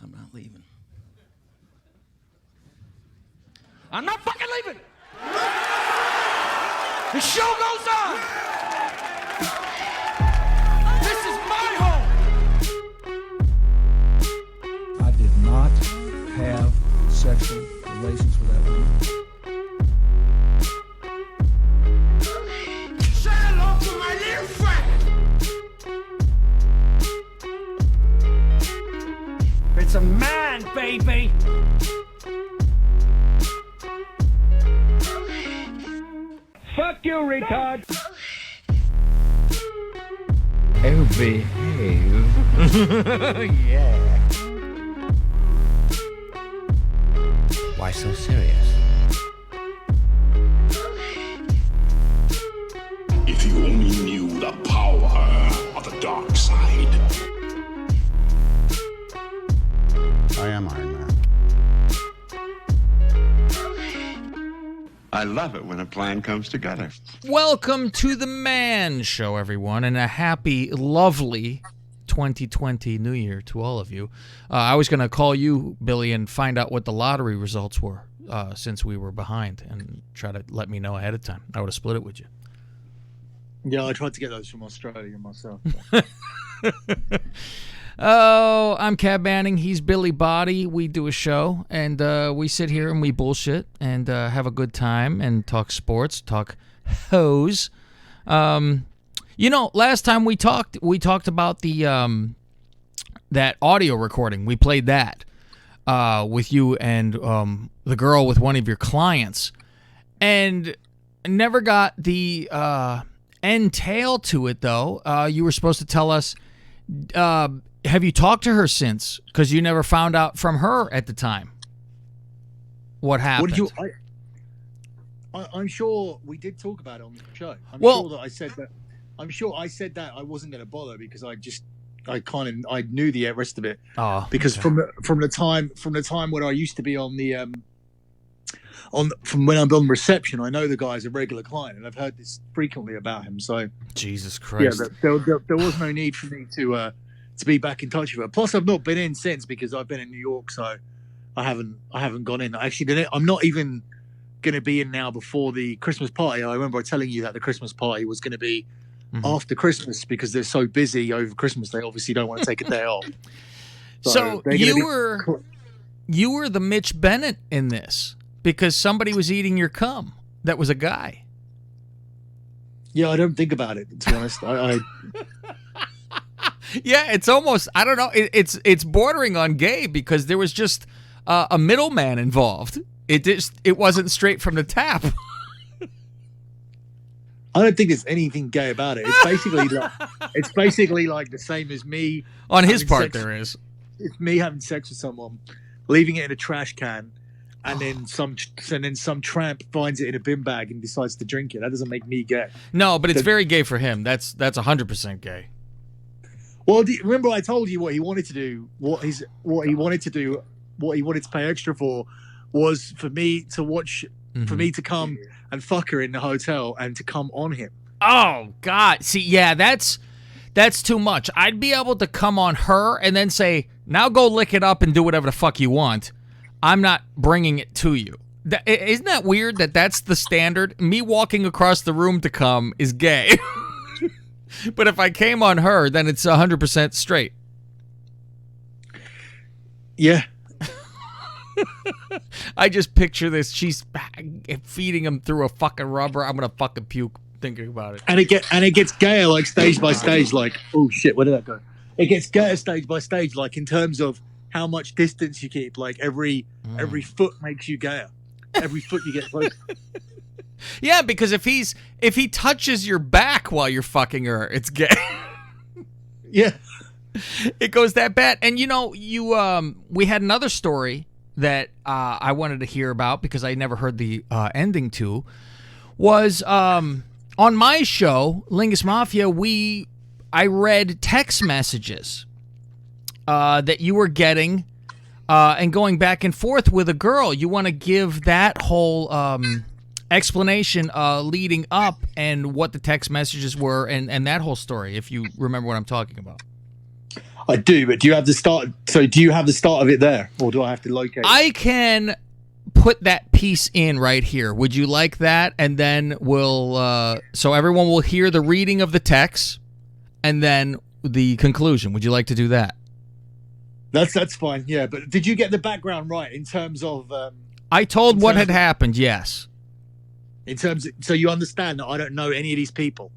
I'm not leaving. I'm not fucking leaving! The show goes on! This is my home! I did not have sexual relations with that woman. Say hello to my little friend! It's a man, baby! Fuck you, retard! Oh, behave. Yeah. Why so serious? If you only knew the power of the dark side. I am Iron Man. I love it when a plan comes together. Welcome to the Man Show, everyone, and a happy, lovely 2020 New Year to all of you. I was going to call you, Billy, and find out what the lottery results were since we were behind and try to let me know ahead of time. I would have split it with you. Yeah, I tried to get those from Australia myself. Oh, I'm Cab Banning. He's Billy Body. We do a show, and we sit here and we bullshit and have a good time and talk sports, talk hoes. You know, last time we talked about the that audio recording. We played that with you and the girl with one of your clients, and never got the end tail to it, though. You were supposed to tell us. Have you talked to her since? Because you never found out from her at the time what happened. What did you? I'm sure we did talk about it on the show. I'm sure I said that I wasn't going to bother because I knew the rest of it. Oh, because okay. from the time when I used to be on the from when I'm on reception, I know the guy's a regular client, and I've heard this frequently about him. So Jesus Christ, yeah, there was no need for me to be back in touch with her. Plus, I've not been in since because I've been in New York, so I haven't gone in. Actually, I'm not even going to be in now before the Christmas party. I remember telling you that the Christmas party was going to be after Christmas because they're so busy over Christmas. They obviously don't want to take a day off. So you were the Mitch Bennett in this because somebody was eating your cum. That was a guy. Yeah, I don't think about it, to be honest. I Yeah, it's almost, I don't know, it's bordering on gay because there was just a middleman involved. It wasn't straight from the tap. I don't think there's anything gay about it. It's basically like the same as me. On his part, there is. It's me having sex with someone, leaving it in a trash can, and then some tramp finds it in a bin bag and decides to drink it. That doesn't make me gay. No, but it's very gay for him. That's 100% gay. Well, remember I told you what he wanted to do. What he wanted to pay extra for was for me to watch, for me to come and fuck her in the hotel and to come on him. Oh God! See, yeah, that's too much. I'd be able to come on her and then say, "Now go lick it up and do whatever the fuck you want." I'm not bringing it to you. Isn't that weird that that's the standard? Me walking across the room to come is gay. But if I came on her, then it's 100% straight. Yeah. I just picture this. She's feeding him through a fucking rubber. I'm going to fucking puke thinking about it. And it gets gayer like stage by stage. Like, oh shit, where did that go? It gets gayer stage by stage, like in terms of how much distance you keep. Like every foot makes you gayer. Every foot you get closer. Yeah, because if he touches your back while you're fucking her, it's gay. Yeah. It goes that bad. And you know, we had another story that I wanted to hear about because I never heard the ending to, was on my show, Lingus Mafia, I read text messages that you were getting and going back and forth with a girl. You want to give that whole explanation leading up and what the text messages were and that whole story, if you remember what I'm talking about. I do, but do you have the start? So do you have the start of it there, or do I have to locate it? I can put that piece in right here. Would you like that? And then we'll so everyone will hear the reading of the text and then the conclusion. Would you like to do that? That's fine. Yeah, but did you get the background right in terms of? I told what had happened. Yes. In terms, so you understand that I don't know any of these people.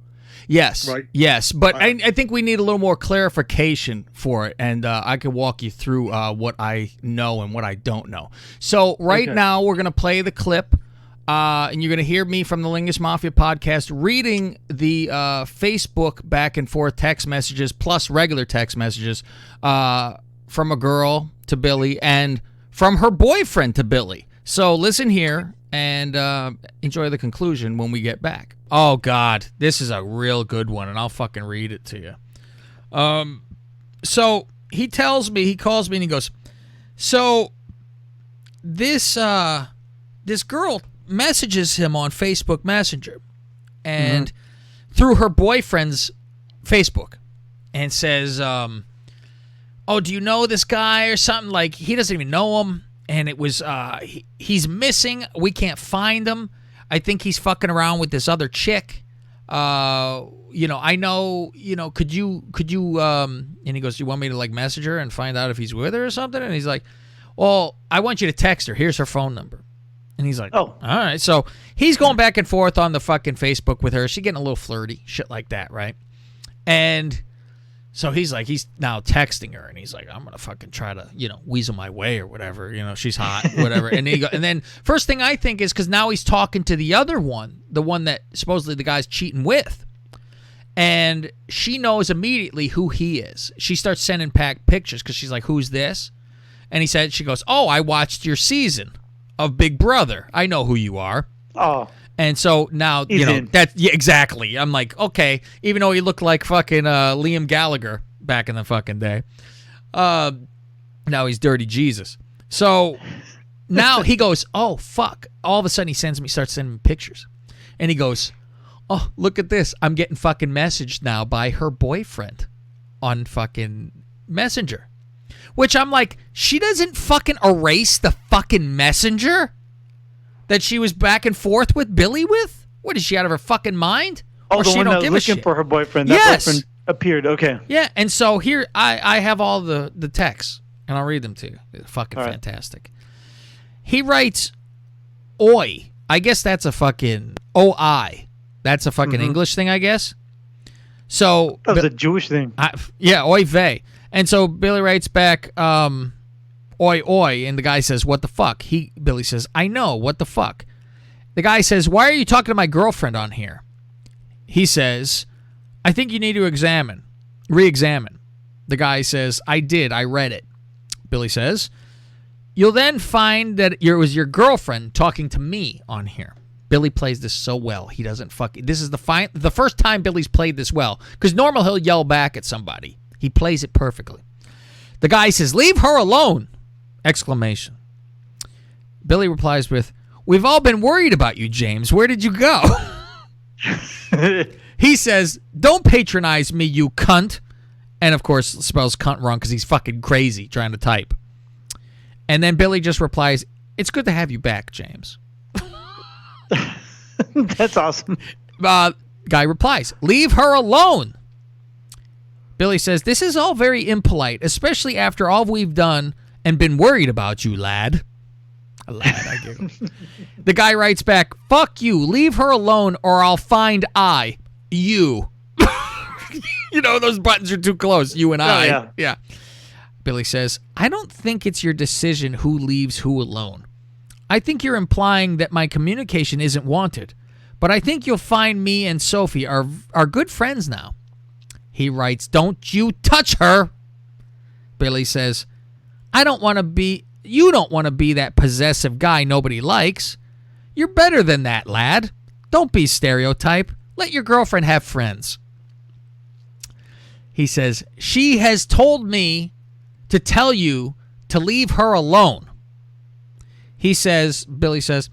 Yes. Right. Yes, but I think we need a little more clarification for it, and I can walk you through what I know and what I don't know. So right now we're gonna play the clip, and you're gonna hear me from the Lingus Mafia podcast reading the Facebook back and forth text messages plus regular text messages from a girl to Billy and from her boyfriend to Billy. So listen here and enjoy the conclusion when we get back. Oh, God, this is a real good one, and I'll fucking read it to you. So he tells me, he calls me, and he goes, so this girl messages him on Facebook Messenger and through her boyfriend's Facebook and says, oh, do you know this guy or something? Like, he doesn't even know him. And it was, he's missing. We can't find him. I think he's fucking around with this other chick. I know, could you, and he goes, do you want me to, like, message her and find out if he's with her or something? And he's like, well, I want you to text her. Here's her phone number. And he's like, oh, all right. So he's going back and forth on the fucking Facebook with her. She's getting a little flirty, shit like that, right? And so he's now texting her, and he's like, I'm gonna fucking try to, weasel my way or whatever. She's hot, whatever. And then first thing I think is because now he's talking to the other one, the one that supposedly the guy's cheating with, and she knows immediately who he is. She starts sending back pictures because she's like, "Who's this?" And she goes, "Oh, I watched your season of Big Brother. I know who you are." Oh. And so now, exactly. I'm like, okay, even though he looked like fucking Liam Gallagher back in the fucking day, now he's Dirty Jesus. So now he goes, oh, fuck. All of a sudden he starts sending me pictures. And he goes, oh, look at this. I'm getting fucking messaged now by her boyfriend on fucking Messenger. Which I'm like, she doesn't fucking erase the fucking messenger that she was back and forth with Billy with? What, is she out of her fucking mind? Oh, or the she one don't that was give a looking shit? for her boyfriend. That boyfriend appeared. Okay. Yeah, and so here I have all the texts, and I'll read them to you. They're fucking fantastic. He writes, oi. I guess that's a fucking OI. That's a fucking English thing, I guess. So that was a Jewish thing. Oy vey. And so Billy writes back, oi, oi, and the guy says, what the fuck? Billy says, I know, what the fuck? The guy says, why are you talking to my girlfriend on here? He says, I think you need to re-examine. The guy says, I did, I read it. Billy says, you'll then find that it was your girlfriend talking to me on here. Billy plays this so well, he doesn't this is the first time Billy's played this well, because normal he'll yell back at somebody. He plays it perfectly. The guy says, leave her alone! Exclamation. Billy replies with, we've all been worried about you, James. Where did you go? He says, don't patronize me, you cunt. And, of course, spells cunt wrong because he's fucking crazy trying to type. And then Billy just replies, it's good to have you back, James. That's awesome. Guy replies, leave her alone. Billy says, this is all very impolite, especially after all we've done and been worried about you, lad. A lad, I giggle. The guy writes back, fuck you, leave her alone or I'll find you. Those buttons are too close, you and I. Yeah. Billy says, I don't think it's your decision who leaves who alone. I think you're implying that my communication isn't wanted, but I think you'll find me and Sophie are good friends now. He writes, don't you touch her. Billy says, you don't want to be that possessive guy nobody likes. You're better than that, lad. Don't be stereotype. Let your girlfriend have friends. He says, she has told me to tell you to leave her alone. Billy says,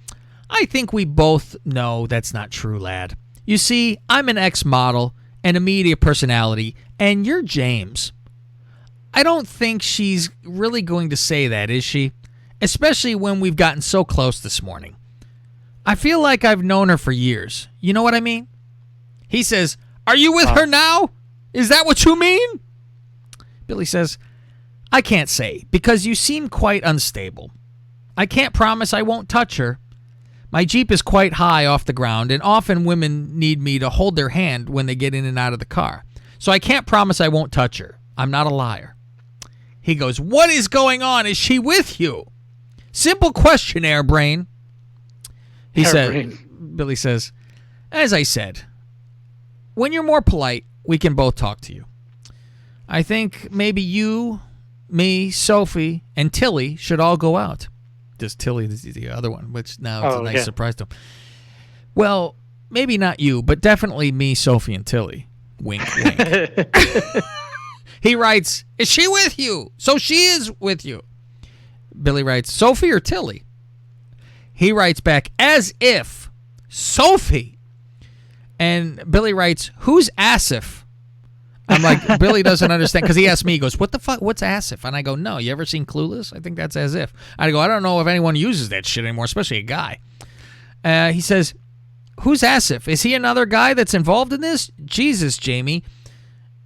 I think we both know that's not true, lad. You see, I'm an ex-model and a media personality, and you're James. I don't think she's really going to say that, is she? Especially when we've gotten so close this morning. I feel like I've known her for years. You know what I mean? He says, are you with her now? Is that what you mean? Billy says, I can't say, because you seem quite unstable. I can't promise I won't touch her. My Jeep is quite high off the ground, and often women need me to hold their hand when they get in and out of the car. So I can't promise I won't touch her. I'm not a liar. He goes, what is going on? Is she with you? Simple question, Airbrain. Billy says, as I said, when you're more polite, we can both talk to you. I think maybe you, me, Sophie, and Tilly should all go out. Just Tilly is the other one, which now it's a nice surprise to him. Well, maybe not you, but definitely me, Sophie, and Tilly. Wink, wink. He writes, is she with you? So she is with you. Billy writes, Sophie or Tilly? He writes back, as if. Sophie. And Billy writes, who's Asif? I'm like, Billy doesn't understand, because he asked me, he goes, what the fuck, what's Asif? And I go, no, you ever seen Clueless? I think that's as if. I go, I don't know if anyone uses that shit anymore, especially a guy. He says, who's Asif? Is he another guy that's involved in this? Jesus, Jamie,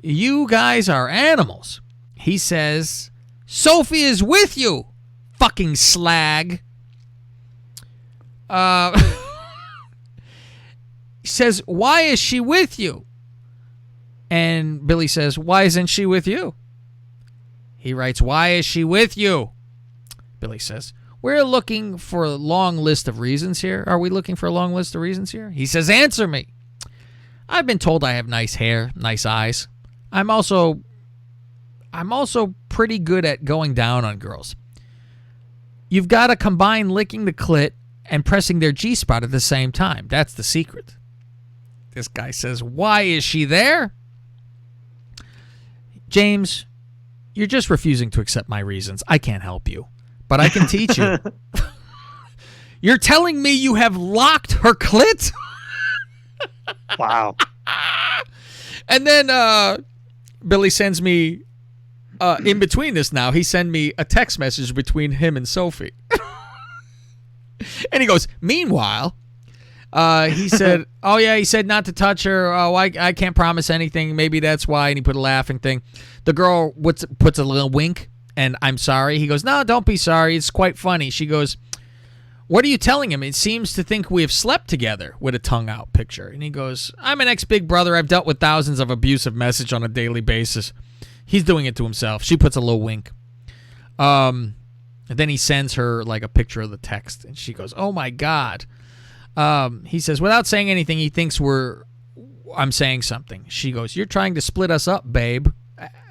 you guys are animals. He says, Sophie is with you, fucking slag. He says, why is she with you? And Billy says, why isn't she with you? He writes, why is she with you? Billy says, we're looking for a long list of reasons here. Are we looking for a long list of reasons here? He says, answer me. I've been told I have nice hair, nice eyes. I'm also pretty good at going down on girls. You've got to combine licking the clit and pressing their G-spot at the same time. That's the secret. This guy says, why is she there? James, you're just refusing to accept my reasons. I can't help you, but I can teach you. You're telling me you have locked her clit? Wow. And then Billy sends me, in between this now, he sent me a text message between him and Sophie. And he goes, meanwhile, he said, oh, yeah, he said not to touch her. Oh, I can't promise anything. Maybe that's why. And he put a laughing thing. The girl puts a little wink, and I'm sorry. He goes, no, don't be sorry. It's quite funny. She goes, what are you telling him? It seems to think we have slept together, with a tongue out picture. And he goes, I'm an ex-big brother. I've dealt with thousands of abusive messages on a daily basis. He's doing it to himself. She puts a little wink. And then he sends her like a picture of the text, and she goes, oh, my God. He says, without saying anything, he thinks I'm saying something. She goes, you're trying to split us up, babe,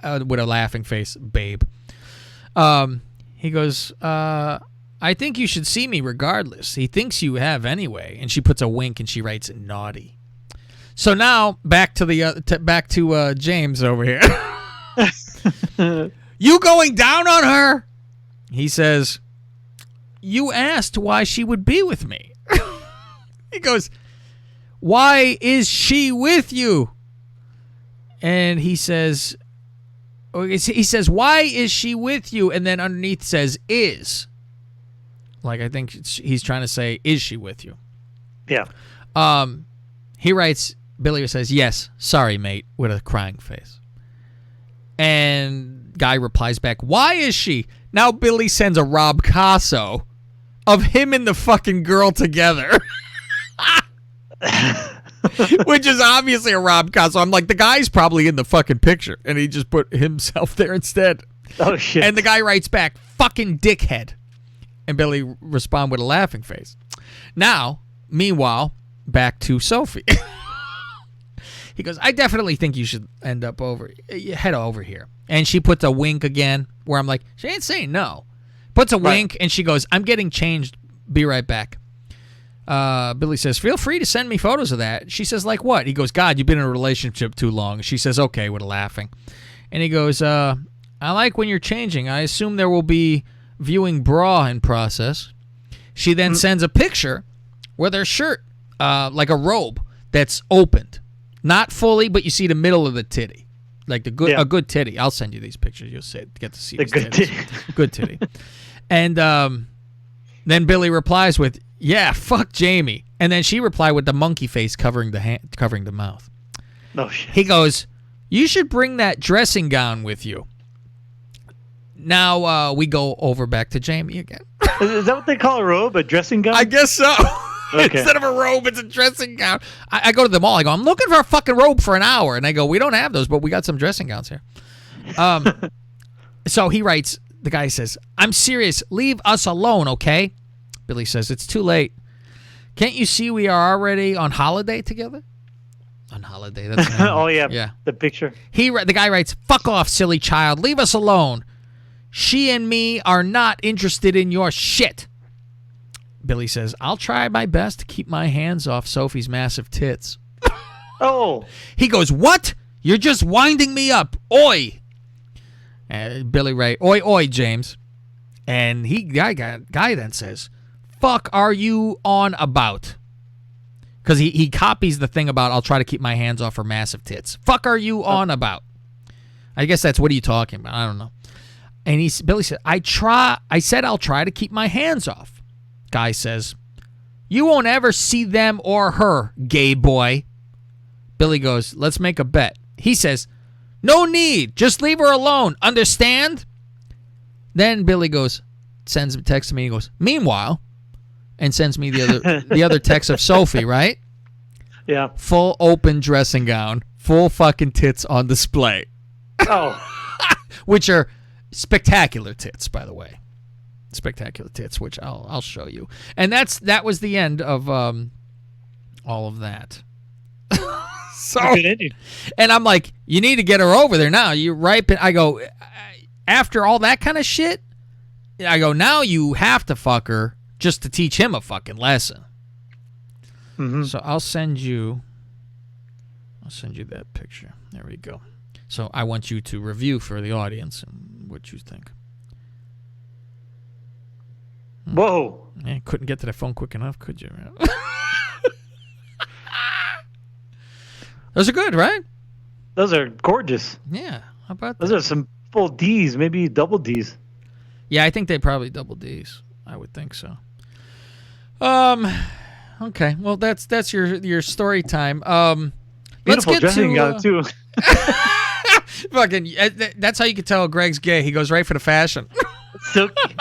with a laughing face, babe. He goes, I think you should see me regardless. He thinks you have anyway. And she puts a wink, and she writes naughty. So now back to James over here. You going down on her? He says, you asked why she would be with me. He goes, why is she with you? And he says, why is she with you? And then underneath says, is. Like, I think he's trying to say, is she with you? Yeah. He writes, Billy says, yes, sorry, mate, with a crying face. And guy replies back, why is she? Now Billy sends a Rob Casso of him and the fucking girl together. Which is obviously a Rob Casso. I'm like, the guy's probably in the fucking picture, and he just put himself there instead. Oh, shit. And the guy writes back, fucking dickhead. And Billy respond with a laughing face. Now, meanwhile, back to Sophie. He goes, I definitely think you should head over here. And she puts a wink again, where I'm like, she ain't saying no. Puts a wink, and she goes, I'm getting changed. Be right back. Billy says, feel free to send me photos of that. She says, like what? He goes, God, you've been in a relationship too long. She says, okay, with a laughing. And he goes, I like when you're changing. I assume there will be viewing bra in process. She then sends a picture with her shirt, like a robe, that's opened. Not fully, but you see the middle of the titty. like the good Yeah. a good titty. I'll send you these pictures. You'll get to see The these good titties. titty. Good titty. And then Billy replies with, "Yeah, fuck Jamie." And then she replied with the monkey face covering the mouth. No shit. He goes, "You should bring that dressing gown with you." Now we go over back to Jamie again. Is that what they call a robe? A dressing gown? I guess so. Okay. Instead of a robe, it's a dressing gown. I go to the mall. I go, "I'm looking for a fucking robe for an hour." And they go, "We don't have those, but we got some dressing gowns here." So he writes, the guy says, "I'm serious. Leave us alone, okay?" Billy says, "It's too late. Can't you see we are already on holiday together?" On holiday. That's Oh, yeah. Yeah. The picture. The guy writes, "Fuck off, silly child. Leave us alone. She and me are not interested in your shit." Billy says, "I'll try my best to keep my hands off Sophie's massive tits." Oh. He goes, "What? You're just winding me up. Oi." And Billy writes, "Oi, oi, James." And guy then says, "Fuck are you on about?" Because he copies the thing about, "I'll try to keep my hands off her massive tits." Fuck are you on about? I guess that's, what are you talking about? I don't know. And Billy said, I said I'll try to keep my hands off. Guy says, "You won't ever see them or her, gay boy." Billy goes, "Let's make a bet." He says, "No need. Just leave her alone. Understand?" Then Billy sends a text to me. He goes, "Meanwhile," and sends me the other text of Sophie, right? Yeah. Full open dressing gown, full fucking tits on display, Oh. which are spectacular tits, by the way. Spectacular tits, which I'll show you. And that was the end of all of that. So, and I'm like, "You need to get her over there now. You're ripe." I go, after all that kind of shit, I go, "Now you have to fuck her just to teach him a fucking lesson." Mm-hmm. So I'll send you that picture. There we go. So I want you to review for the audience and what you think. Whoa. Man, couldn't get to the phone quick enough, could you? Those are good, right? Those are gorgeous. Yeah. How about Those that? are some full D's, maybe double D's. Yeah, I think they probably double D's. I would think so. Okay. Well, that's your story time. Let's Beautiful get dressing to gown, too. fucking. That's how you can tell Greg's gay. He goes right for the fashion. Silky.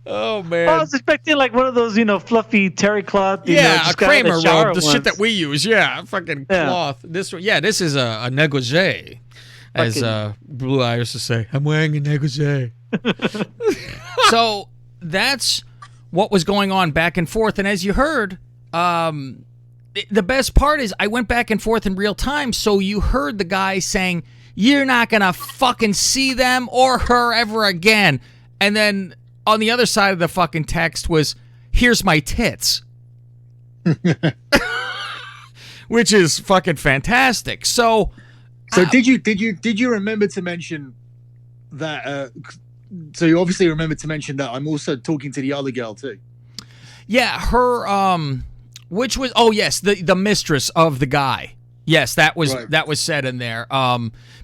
Oh man. I was expecting like one of those, fluffy terry cloth. Yeah, just a got out of the Kramer shower robe, the shit ones. that we use. Yeah, fucking Yeah. cloth. This is a negligee, as Blue Eye used to say. "I'm wearing a negligee." So that's what was going on back and forth. And as you heard, the best part is I went back and forth in real time. So you heard the guy saying, "You're not gonna fucking see them or her ever again," and then on the other side of the fucking text was, "Here's my tits." Which is fucking fantastic. So did you remember to mention that? So you obviously remembered to mention that I'm also talking to the other girl too. yeah, her which was, oh yes, the mistress of the guy. Yes, that was Right. that was said in there.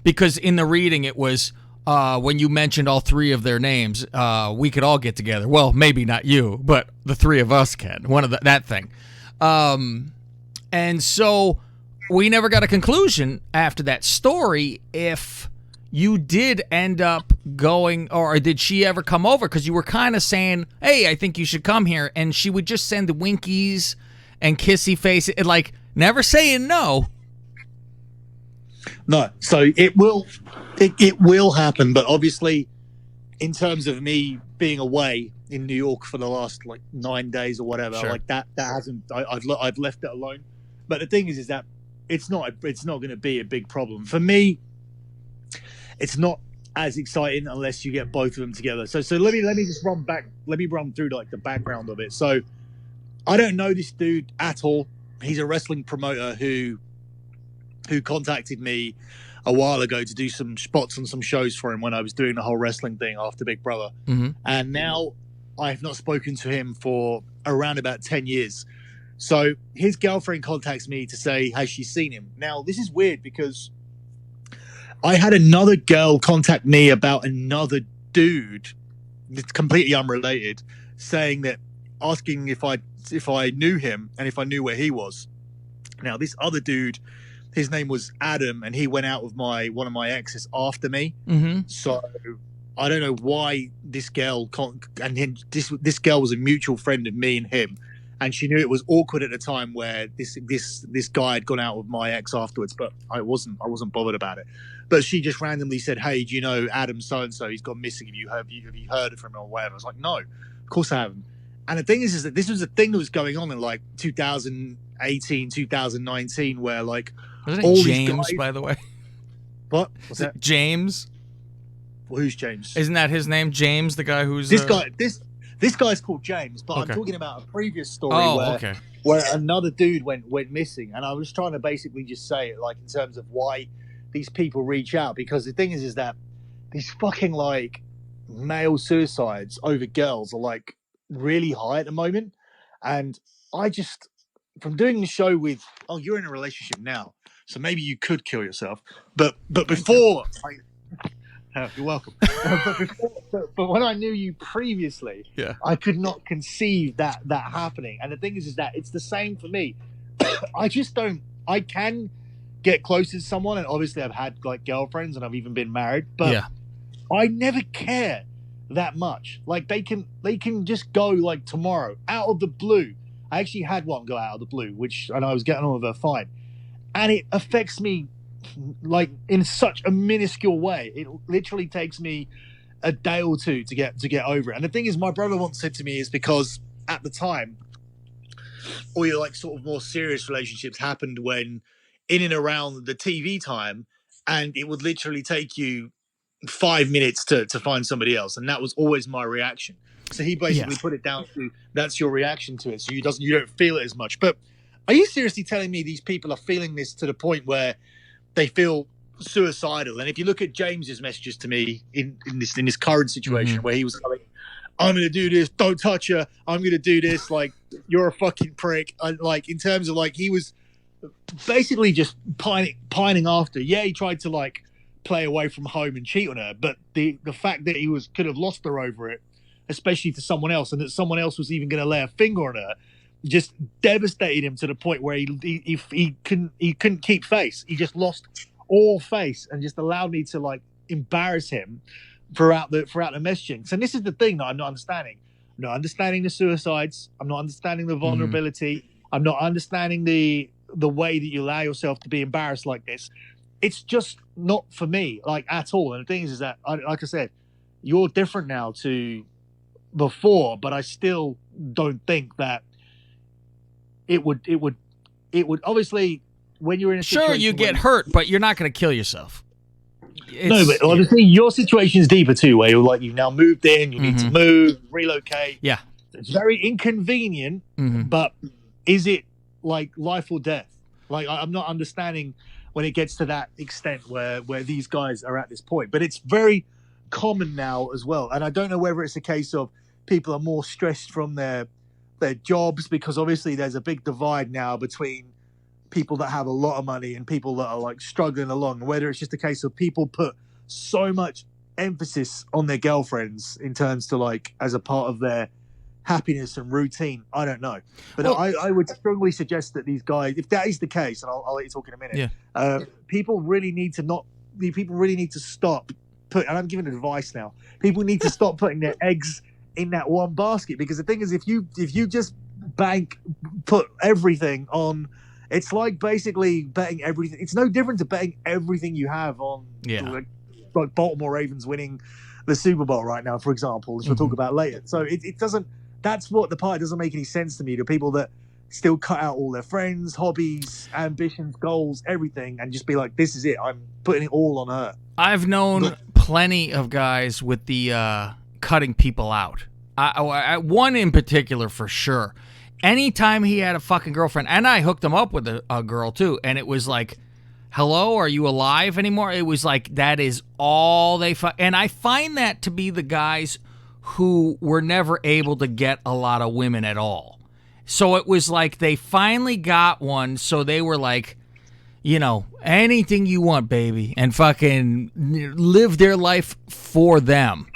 Because in the reading it was when you mentioned all three of their names, we could all get together. Well, maybe not you, but the three of us can. One of that thing. And so we never got a conclusion after that story if you did end up going, or did she ever come over? Because you were kind of saying, "Hey, I think you should come here," and she would just send the winkies and kissy face, and like never saying no. No, so it will happen, but obviously, in terms of me being away in New York for the last like 9 days or whatever, Sure. like that hasn't. I've left it alone. But the thing is that it's not going to be a big problem for me. It's not as exciting unless you get both of them together. So let me just run back. Let me run through like the background of it. So I don't know this dude at all. He's a wrestling promoter who contacted me a while ago to do some spots on some shows for him when I was doing the whole wrestling thing after Big Brother. Mm-hmm. And now I have not spoken to him for around about 10 years. So his girlfriend contacts me to say, has she seen him? Now, this is weird because I had another girl contact me about another dude, it's completely unrelated, asking if I knew him and if I knew where he was. Now, this other dude, his name was Adam, and he went out with one of my exes after me. Mm-hmm. So I don't know why this girl this girl was a mutual friend of me and him, and she knew it was awkward at the time where this guy had gone out with my ex afterwards, but I wasn't bothered about it. But she just randomly said, "Hey, do you know Adam so and so? He's gone missing. Have you heard from him or whatever?" I was like, "No, of course I haven't." And the thing is that this was a thing that was going on in like 2018, 2019, where like Wasn't all it these James, guys- by the way? What was that? James? Well, who's James? Isn't that his name? James, the guy who's This guy's called James, but Okay. I'm talking about a previous story where another dude went missing, and I was trying to basically just say it like in terms of why these people reach out, because the thing is that these fucking like male suicides over girls are like really high at the moment, and I just from doing the show with you're in a relationship now, so maybe you could kill yourself, but before you're welcome. but when I knew you previously, Yeah. I could not conceive that happening. And the thing is that it's the same for me. I just don't. I can get close to someone, and obviously I've had like girlfriends, and I've even been married. But Yeah. I never care that much. Like they can just go like tomorrow out of the blue. I actually had one go out of the blue, and I was getting on with her fine, and it affects me like in such a minuscule way. It literally takes me a day or two to get over it. And the thing is, my brother once said to me, is because at the time all your like sort of more serious relationships happened when in and around the TV time, and it would literally take you 5 minutes to find somebody else, and that was always my reaction. So he basically put it down to that's your reaction to it, so you don't feel it as much. But are you seriously telling me these people are feeling this to the point where they feel suicidal? And if you look at James's messages to me in this current situation, where he was like, "I'm going to do this, don't touch her. I'm going to do this. Like, you're a fucking prick." And like in terms of like he was basically just pining after. Yeah, he tried to like play away from home and cheat on her, but the fact that he could have lost her over it, especially to someone else, and that someone else was even going to lay a finger on her, just devastated him to the point where he couldn't keep face. He just lost all face and just allowed me to like embarrass him throughout the messaging. So this is the thing that I'm not understanding. I'm not understanding the suicides. I'm not understanding the vulnerability. I'm not understanding the way that you allow yourself to be embarrassed like this. It's just not for me, like at all. And the thing is that, like I said, you're different now to before, but I still don't think that it would obviously when you're in a situation you get hurt, but you're not going to kill yourself. No, but obviously your situation is deeper too, where you've now moved in, you need to move, relocate. Yeah. It's very inconvenient, but is it like life or death? Like I'm not understanding when it gets to that extent where these guys are at this point. But it's very common now as well. And I don't know whether it's a case of people are more stressed from their jobs, because obviously there's a big divide now between people that have a lot of money and people that are like struggling along, whether it's just a case of people put so much emphasis on their girlfriends in terms to like as a part of their happiness and routine. I don't know, but I would strongly suggest that these guys, if that is the case, and I'll let you talk in a minute, people really need to stop and I'm giving advice now, people need to stop putting their eggs in that one basket, because the thing is, if you just put everything on, it's like basically betting everything. It's no different to betting everything you have on like Baltimore Ravens winning the Super Bowl right now, for example, which we'll talk about later. So it doesn't, that's what the part doesn't make any sense to me, to people that still cut out all their friends, hobbies, ambitions, goals, everything, and just be like, this is it, I'm putting it all on her. I've known plenty of guys with the cutting people out. One in particular for sure. Anytime he had a fucking girlfriend, and I hooked him up with a girl too, and it was like, hello, are you alive anymore? It was like, that is all they and I find that to be the guys who were never able to get a lot of women at all. So it was like they finally got one, so they were like, anything you want, baby, and fucking live their life for them.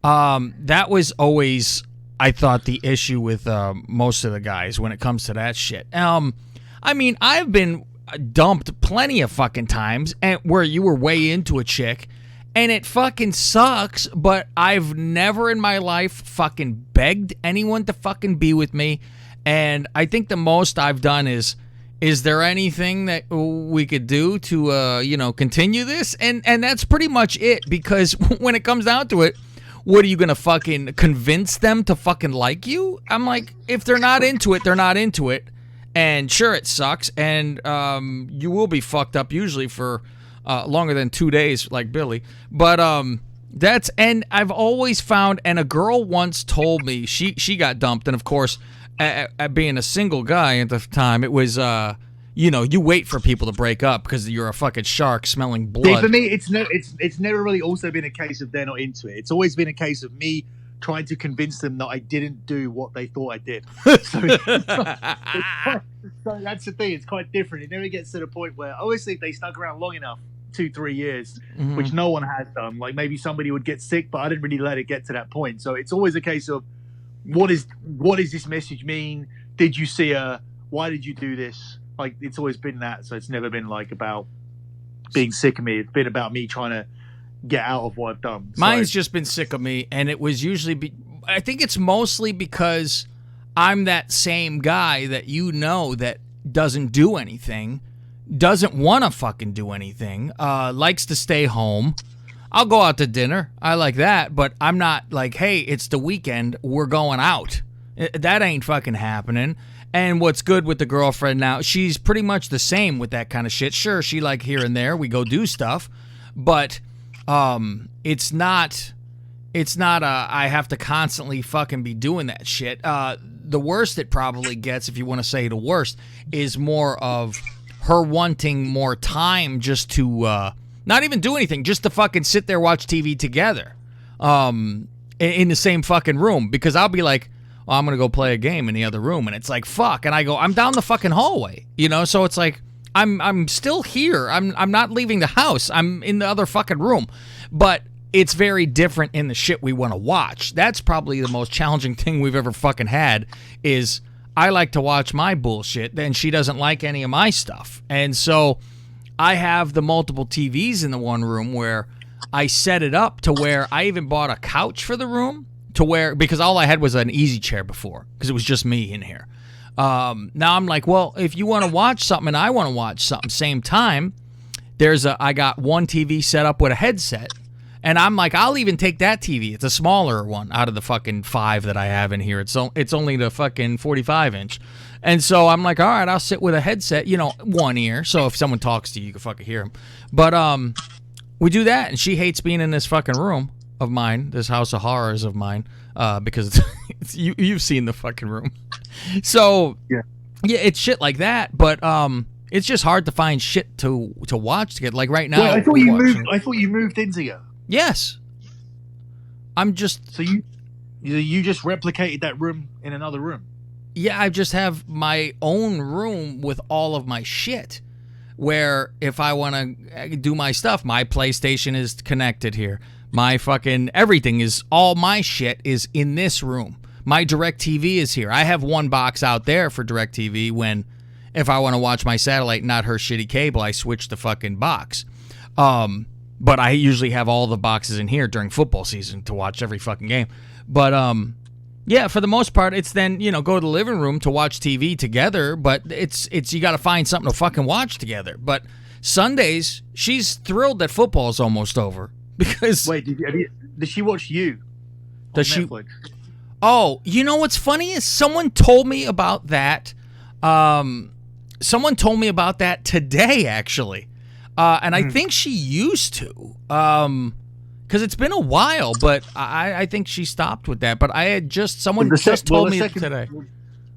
That was always, I thought, the issue with most of the guys when it comes to that shit. I mean, I've been dumped plenty of fucking times and where you were way into a chick, and it fucking sucks, but I've never in my life fucking begged anyone to fucking be with me. And I think the most I've done is there anything that we could do to, continue this? And that's pretty much it, because when it comes down to it, what are you going to fucking convince them to fucking like you? I'm like, if they're not into it, they're not into it. And sure, it sucks, and you will be fucked up usually for longer than 2 days, like Billy. But and I've always found, and a girl once told me she got dumped, and of course, at being a single guy at the time, it was you wait for people to break up because you're a fucking shark smelling blood. See, for me, it's never really also been a case of they're not into it. It's always been a case of me trying to convince them that I didn't do what they thought I did. So that's the thing. It's quite different. It never gets to the point where, obviously, if they stuck around long enough, 2-3 years, which no one has done, like maybe somebody would get sick, but I didn't really let it get to that point. So it's always a case of, what does this message mean? Did you see her? Why did you do this? Like, it's always been that. So it's never been like about being sick of me. It's been about me trying to get out of what I've done. Mine's just been sick of me, and it was usually I think it's mostly because I'm that same guy that that doesn't do anything, doesn't want to fucking do anything, likes to stay home. I'll go out to dinner. I like that, but I'm not like, hey, it's the weekend, we're going out. That ain't fucking happening. And what's good with the girlfriend now, she's pretty much the same with that kind of shit. Sure, she like here and there, we go do stuff, but it's not I have to constantly fucking be doing that shit. The worst it probably gets, if you want to say the worst, is more of her wanting more time just to not even do anything, just to fucking sit there, watch TV together in the same fucking room, because I'll be like, oh, I'm going to go play a game in the other room, and it's like, fuck, and I go, I'm down the fucking hallway, so it's like, I'm still here. I'm not leaving the house. I'm in the other fucking room. But it's very different in the shit we want to watch. That's probably the most challenging thing we've ever fucking had, is I like to watch my bullshit, and she doesn't like any of my stuff. And so I have the multiple TVs in the one room where I set it up to where I even bought a couch for the room to where, because all I had was an easy chair before, because it was just me in here. Now I'm like, well, if you want to watch something and I want to watch something same time, I got one TV set up with a headset, and I'm like, I'll even take that TV. It's a smaller one out of the fucking 5 that I have in here. It's only the fucking 45-inch. And so I'm like, all right, I'll sit with a headset, one ear, so if someone talks to you, you can fucking hear them. But we do that, and she hates being in this fucking room of mine, this house of horrors of mine, because you've seen the fucking room. So yeah, it's shit like that, but it's just hard to find shit to watch together. Like right now, I thought you moved in together. Yes, I'm just. So you just replicated that room in another room. Yeah, I just have my own room with all of my shit, where if I want to do my stuff, my PlayStation is connected here. My fucking everything is, all my shit is in this room. My DirecTV is here. I have one box out there for DirecTV when, if I want to watch my satellite, not her shitty cable, I switch the fucking box. But I usually have all the boxes in here during football season to watch every fucking game. But yeah, for the most part, it's then, go to the living room to watch TV together, but it's you got to find something to fucking watch together. But Sundays, she's thrilled that football's almost over. Because wait, did she watch you? Does on she? Netflix? Oh, what's funny is someone told me about that. Someone told me about that today, actually, and I think she used to, because it's been a while. But I think she stopped with that. But I had someone told me today.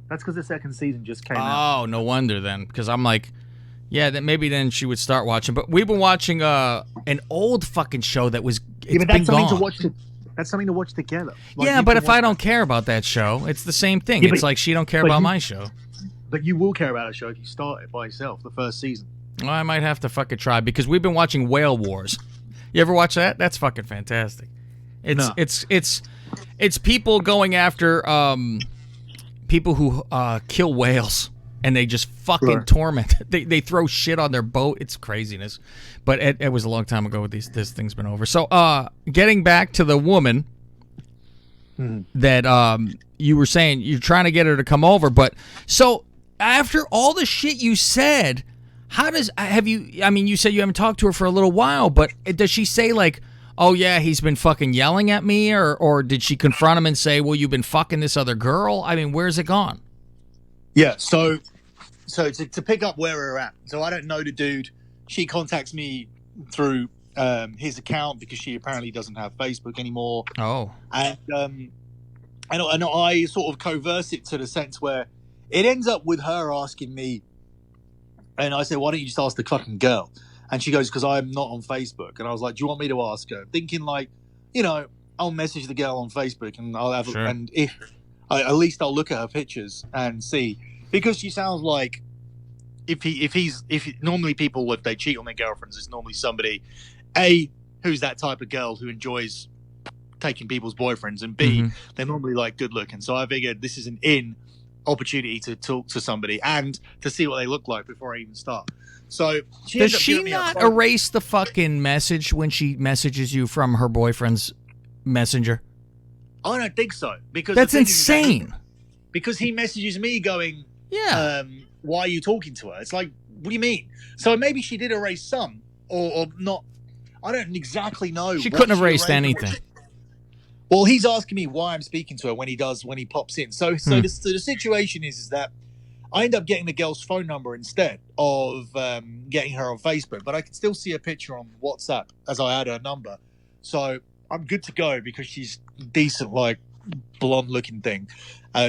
That's because the second season just came out. Oh, no wonder then, because I'm like. Yeah, that maybe then she would start watching. But we've been watching an old fucking show that was. But that's something to watch. That's something to watch together. Like, yeah, but if I don't care about that show, it's the same thing. It's like she don't care about my show. But you will care about a show if you start it by yourself, the first season. Well, I might have to fucking try because we've been watching Whale Wars. You ever watch that? That's fucking fantastic. It's people going after people who kill whales, and they just fucking torment. They throw shit on their boat. It's craziness. But it was a long time ago. This thing's been over. So getting back to the woman that you were saying you're trying to get her to come over, but so after all the shit you said, you said you haven't talked to her for a little while, but does she say like, oh yeah, he's been fucking yelling at me, or did she confront him and say, well, you've been fucking this other girl? I mean, where's it gone? Yeah, so to pick up where we're at, so I don't know the dude. She contacts me through his account because she apparently doesn't have Facebook anymore. Oh, and I sort of coerce it to the sense where it ends up with her asking me, and I said, why don't you just ask the fucking girl? And she goes, because I'm not on Facebook. And I was like, do you want me to ask her? Thinking like, I'll message the girl on Facebook and I'll have, and if at least I'll look at her pictures and see, because she sounds like if normally people, if they cheat on their girlfriends, it's normally somebody, A, who's that type of girl who enjoys taking people's boyfriends, and B, they're normally like good looking. So I figured this is an opportunity to talk to somebody and to see what they look like before I even start. So does she not erase the fucking message when she messages you from her boyfriend's messenger? I don't think so, because that's insane. Because he messages me going, yeah, why are you talking to her? It's like, what do you mean? So maybe she did erase some, or not. I don't exactly know. She couldn't have erased anything. Well, he's asking me why I'm speaking to her when he pops in. So the situation is that I end up getting the girl's phone number instead of getting her on Facebook, but I can still see a picture on WhatsApp as I add her number. So I'm good to go because she's decent, like blonde-looking thing,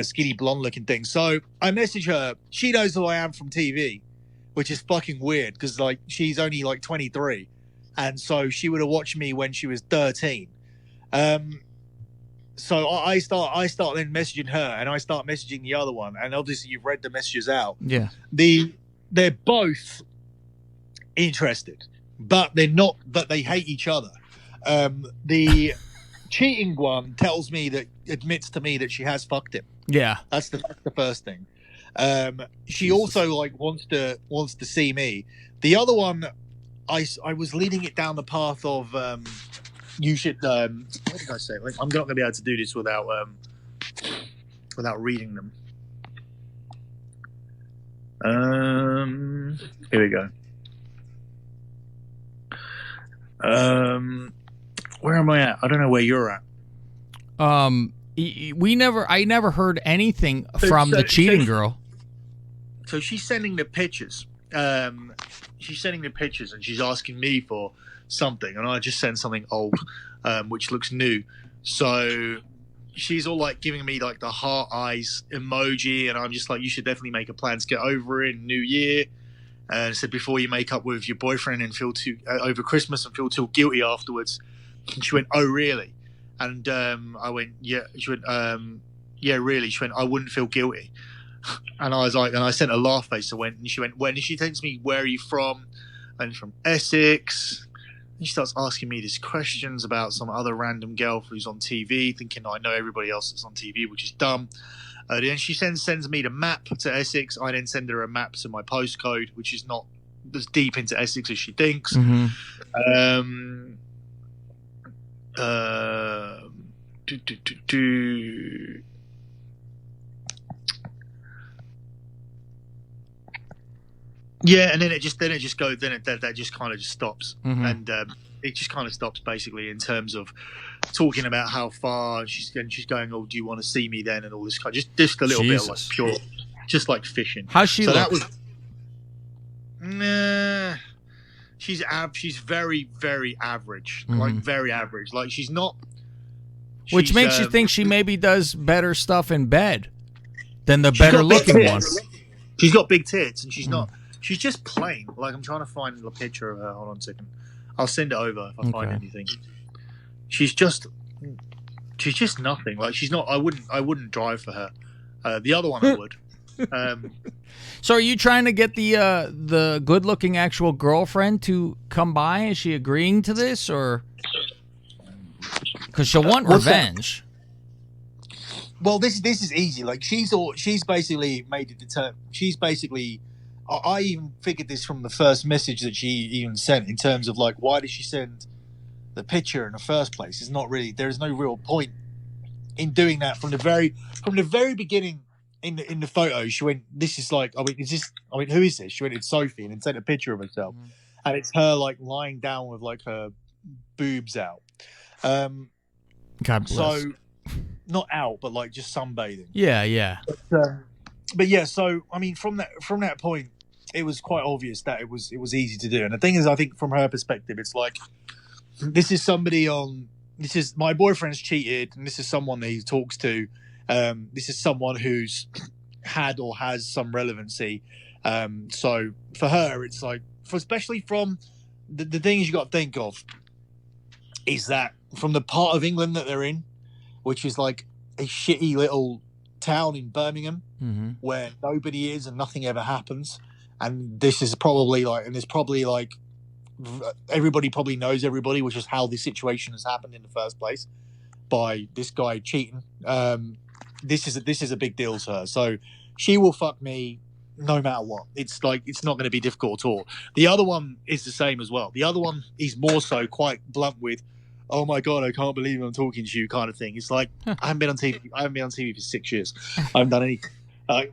skinny blonde-looking thing. So I message her. She knows who I am from TV, which is fucking weird because like she's only like 23, and so she would have watched me when she was 13. So I start then messaging her, and I start messaging the other one, and obviously you've read the messages out. Yeah. They're both interested, but they're not. But they hate each other. The cheating one admits to me that she has fucked him. Yeah. That's the first thing. She also like wants to see me. The other one, I was leading it down the path of. You should. What did I say? Like, I'm not going to be able to do this without reading them. Here we go. Where am I at? I don't know where you're at. I never heard anything from the cheating girl. So she's sending the pictures. She's sending the pictures, and she's asking me for something, and I just send something old, which looks new. So she's all like giving me like the heart eyes emoji, and I'm just like, you should definitely make a plan to get over it in New Year. And said before you make up with your boyfriend and feel too over Christmas and feel too guilty afterwards. And she went, oh really? And I went, yeah. She went, yeah, really? She went, I wouldn't feel guilty. And I was like, and I sent a laugh face. And she went, when? And she tells me, where are you from? And from Essex. And she starts asking me these questions about some other random girl who's on TV, thinking I know everybody else that's on TV, which is dumb. Then she sends me the map to Essex. I then send her a map to my postcode, which is not as deep into Essex as she thinks. Yeah, and then it just goes. That just kind of just stops, and it just kind of stops basically in terms of talking about how far she's going. Oh, do you want to see me then? And all this kind of, just a little bit of like pure, just like fishing. How's she look? That was. Nah, she's very, very average. Like very average. Like she's not. Which makes you think she maybe does better stuff in bed than the better looking one. She's got big tits, and she's not. She's just plain. Like, I'm trying to find a picture of her. Hold on a second. I'll send it over if I find anything. She's just nothing. Like, she's not. I wouldn't drive for her. The other one I would. So are you trying to get the good-looking actual girlfriend to come by? Is she agreeing to this, or because she'll want revenge? Well, this is easy. Like she's basically made it determined. She's basically. I even figured this from the first message that she even sent in terms of like, why did she send the picture in the first place? It's not really. There is no real point in doing that from the very beginning. In the photo, she went, "This is like, I mean, is this? I mean, who is this?" She went, "It's Sophie," and then sent a picture of herself, and it's her like lying down with like her boobs out. God bless. So not out, but like just sunbathing. Yeah. But yeah, so I mean, from that point, it was quite obvious that it was easy to do. And the thing is, I think from her perspective, it's like this is my boyfriend's cheated, and this is someone that he talks to. This is someone who's had or has some relevancy. So for her, it's like, especially from the things you got to think of, is that from the part of England that they're in, which is like a shitty little town in Birmingham, where nobody is and nothing ever happens. And this is probably like, and there's probably like, everybody probably knows everybody, which is how this situation has happened in the first place by this guy cheating. This is a big deal to her. So she will fuck me no matter what. It's like, it's not going to be difficult at all. The other one is the same as well. The other one is more so quite blunt with, "Oh my God, I can't believe I'm talking to you," kind of thing. It's like, I haven't been on TV for 6 years. I haven't done anything.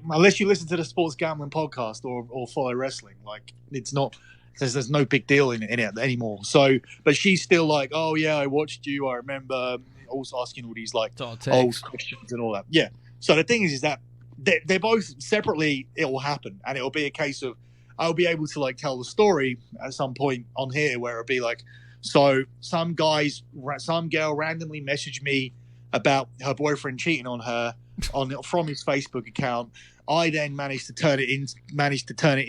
Unless you listen to the sports gambling podcast or follow wrestling, like it's not, there's no big deal in it anymore. So, but she's still like, "Oh yeah, I watched you. I remember," also asking all these like old questions and all that. Yeah. So the thing is that they're both separately, it will happen, and it'll be a case of I'll be able to like tell the story at some point on here where it'll be like, so some girl randomly messaged me about her boyfriend cheating on her from his Facebook account. I then managed to turn it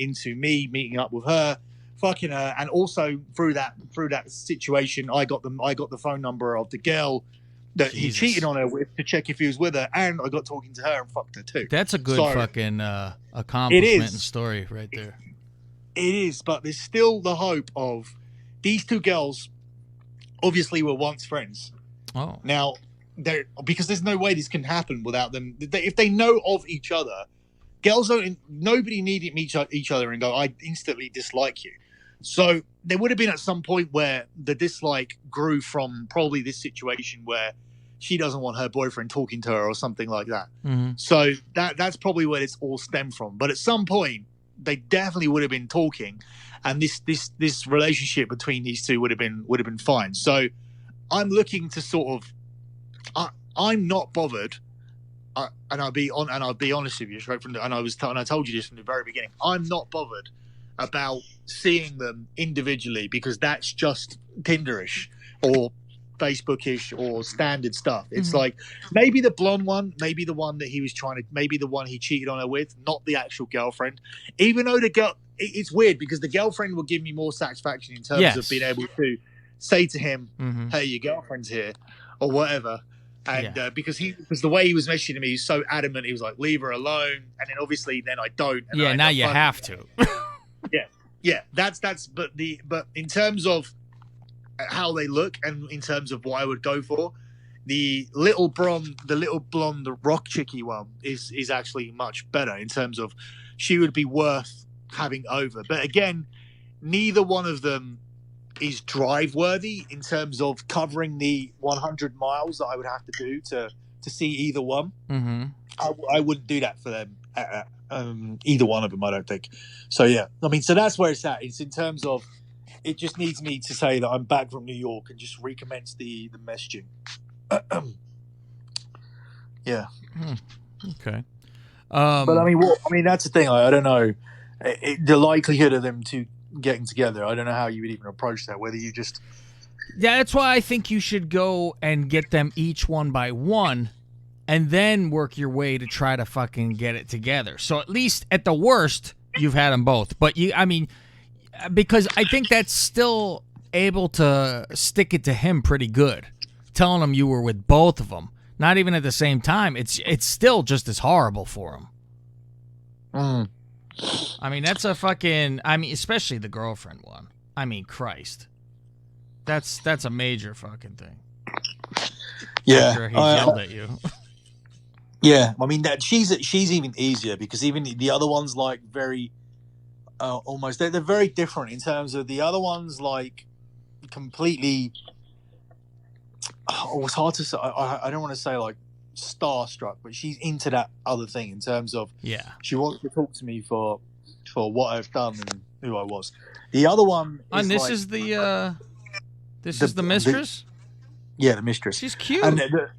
into me meeting up with her, fucking her, and also through that situation, I got the phone number of the girl that he cheated on her with to check if he was with her, and I got talking to her and fucked her too. That's a good fucking accomplishment and story right there. It is, but there's still the hope of these two girls. Obviously, were once friends. Oh, now because there's no way this can happen without them. If they know of each other, girls don't. Nobody needed meet each other and go, "I instantly dislike you." So there would have been at some point where the dislike grew from probably this situation where she doesn't want her boyfriend talking to her or something like that. So that's probably where it's all stemmed from. But at some point, they definitely would have been talking, and this relationship between these two would have been fine. So I'm looking to sort of, I'm not bothered, and I'll be honest with you straight from and I told you this from the very beginning. I'm not bothered about seeing them individually because that's just Tinderish or Facebookish or standard stuff. It's like maybe the blonde one, maybe the one that he was maybe the one he cheated on her with, not the actual girlfriend. Even though the girl, it's weird because the girlfriend will give me more satisfaction in terms of being able to say to him, "Hey, your girlfriend's here," or whatever. And because the way he was messaging me, he's so adamant. He was like, "Leave her alone," and then obviously I don't. And now you have to. Yeah. That's but in terms of how they look and in terms of what I would go for, the little blonde, the rock chicky one is actually much better in terms of she would be worth having over. But again, neither one of them is drive worthy in terms of covering the 100 miles that I would have to do to see either one. I wouldn't do that for them. Either one of them, I don't think. So yeah, I mean, so that's where it's at. It's in terms of it just needs me to say that I'm back from New York and just recommence the messaging. Yeah. Okay. But I mean, that's the thing. I don't know the likelihood of them two getting together. I don't know how you would even approach that. Whether you just that's why I think you should go and get them each one by one, and then work your way to try to fucking get it together. So at least at the worst, you've had them both. But because I think that's still able to stick it to him pretty good, telling him you were with both of them, not even at the same time. It's still just as horrible for him. Mm. I mean, that's a fucking. I mean, especially the girlfriend one. I mean, Christ, that's a major fucking thing. Yeah, After he yelled at you. yeah. I mean, that she's even easier because even the other ones like very, almost they're very different in terms of the other ones like completely. Oh, it's hard to say. I don't want to say like starstruck, but she's into that other thing in terms of she wants to talk to me for what I've done and who I was. The other one, And this like, is the the mistress. Yeah, the mistress. She's cute. And the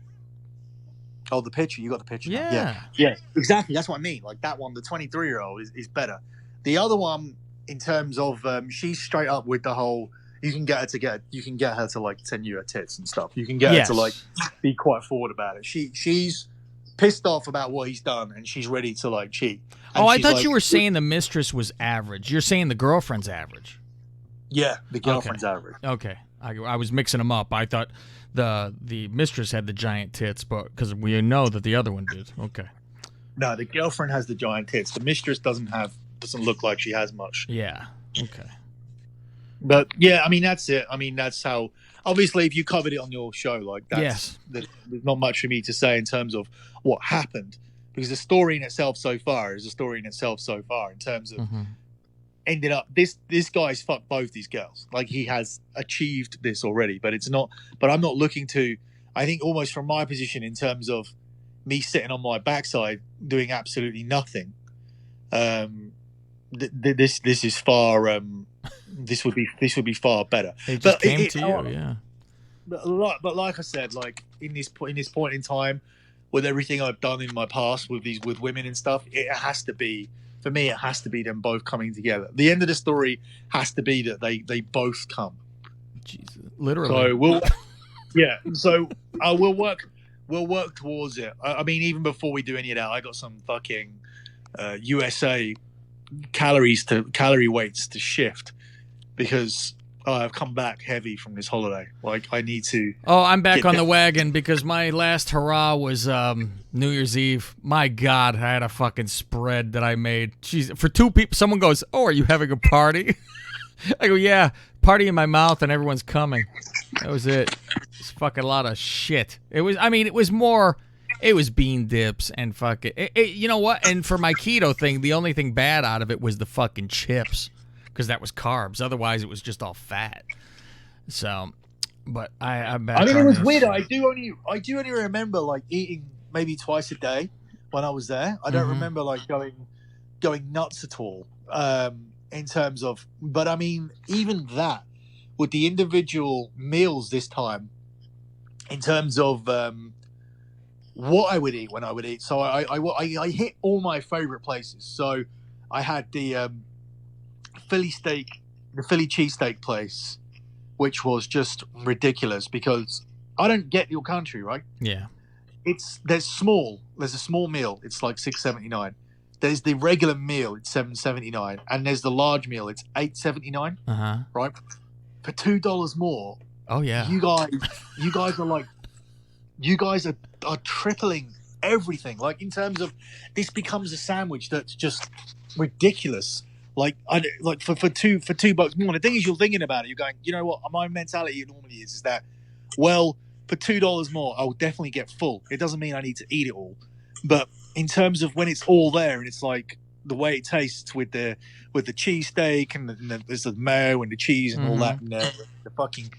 picture. You got the picture. Yeah. Now. Yeah, exactly. That's what I mean. Like that one, the 23-year-old is better. The other one, in terms of, she's straight up with the whole. You can get her to like send you her tits and stuff. You can get her to like be quite forward about it. She's pissed off about what he's done and she's ready to like cheat. And I thought like, you were saying the mistress was average. You're saying the girlfriend's average. Yeah, the girlfriend's average. Okay, I was mixing them up. I thought the mistress had the giant tits, but because we know that the other one did. Okay. No, the girlfriend has the giant tits. The mistress doesn't look like she has much. Yeah. Okay. But yeah, I mean that's it. I mean that's how. Obviously, if you covered it on your show, like that's there's not much for me to say in terms of what happened because the story in itself so far is a story in itself so far in terms of ended up this guy's fucked both these girls. Like he has achieved this already, but it's not. But I'm not looking to. I think almost from my position in terms of me sitting on my backside doing absolutely nothing. This is far. This would be far better. It just came to you, yeah. But like I said, like in this point in time, with everything I've done in my past with women and stuff, it has to be for me. It has to be them both coming together. The end of the story has to be that they both come. Jesus, literally. So we'll work towards it. I mean, even before we do any of that, I got some fucking USA calorie weights to shift. Because I've come back heavy from this holiday. Like I need to. Oh, I'm back on the wagon because my last hurrah was New Year's Eve. My God, I had a fucking spread that I made. Jeez, for two people. Someone goes, "Oh, are you having a party?" I go, "Yeah, party in my mouth and everyone's coming." That was it. It's fucking a lot of shit. It was. I mean, it was more. It was bean dips and fucking. You know what? And for my keto thing, the only thing bad out of it was the fucking chips. Because that was carbs. Otherwise, it was just all fat. So, but I'm back. I mean, on it was this. weird. I do only remember like eating maybe twice a day when I was there. I don't remember like going nuts at all. In terms of, but I mean, even that with the individual meals this time, in terms of what I would eat when I would eat. So I hit all my favorite places. So I had the Philly cheesesteak place, which was just ridiculous because I don't get your country, right? Yeah. There's a small meal, it's like $6.79. There's the regular meal, it's $7.79, and there's the large meal, it's $8.79. Right? For $2 more. Oh yeah. You guys are like are tripling everything. Like in terms of this becomes a sandwich that's just ridiculous. Like for $2 more. The thing is, you're thinking about it. You're going, you know what? My mentality normally is that, well, for $2 more, I'll definitely get full. It doesn't mean I need to eat it all, but in terms of when it's all there and it's like the way it tastes with the cheesesteak and there's the mayo and the cheese and all that, and the fucking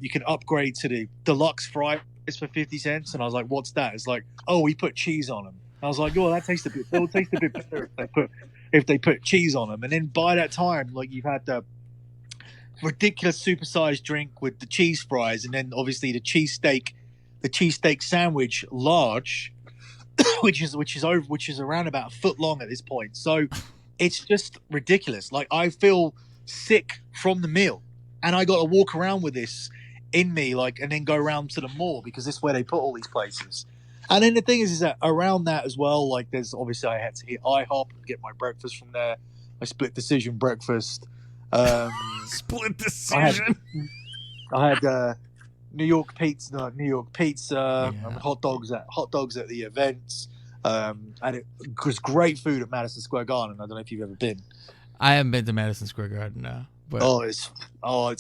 you can upgrade to the deluxe fries for 50 cents. And I was like, what's that? It's like, oh, we put cheese on them. I was like, oh, that tastes a bit. It'll taste a bit better if they put cheese on them. And then by that time, like you've had the ridiculous supersized drink with the cheese fries, and then obviously the cheesesteak sandwich large, which is around about a foot long at this point. So it's just ridiculous. Like I feel sick from the meal, and I got to walk around with this in me, like, and then go around to the mall because this is where they put all these places. And then the thing is that around that as well, like there's obviously I had to hit IHOP and get my breakfast from there. I split decision breakfast. Split decision. I had New York pizza, and hot dogs at the events. And it was great food at Madison Square Garden. I don't know if you've ever been. I haven't been to Madison Square Garden now. But... it's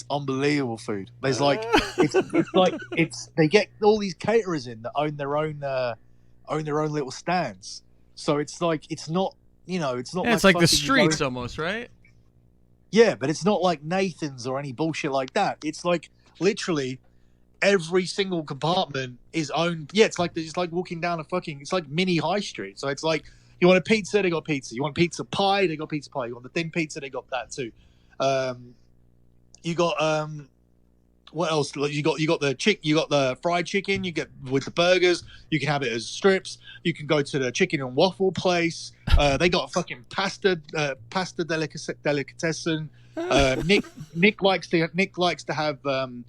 unbelievable food. There's like they get all these caterers in that own their own little stands. So it's like it's not it's not. Yeah, it's like the streets almost, right? Yeah, but it's not like Nathan's or any bullshit like that. It's like literally every single compartment is owned. Yeah, it's like walking down it's like mini high street. So it's like you want a pizza, they got pizza. You want pizza pie, they got pizza pie. You want the thin pizza, they got that too. You got what else? You got the fried chicken. You get with the burgers. You can have it as strips. You can go to the chicken and waffle place. They got a fucking pasta delicatessen. Nick likes to have turkey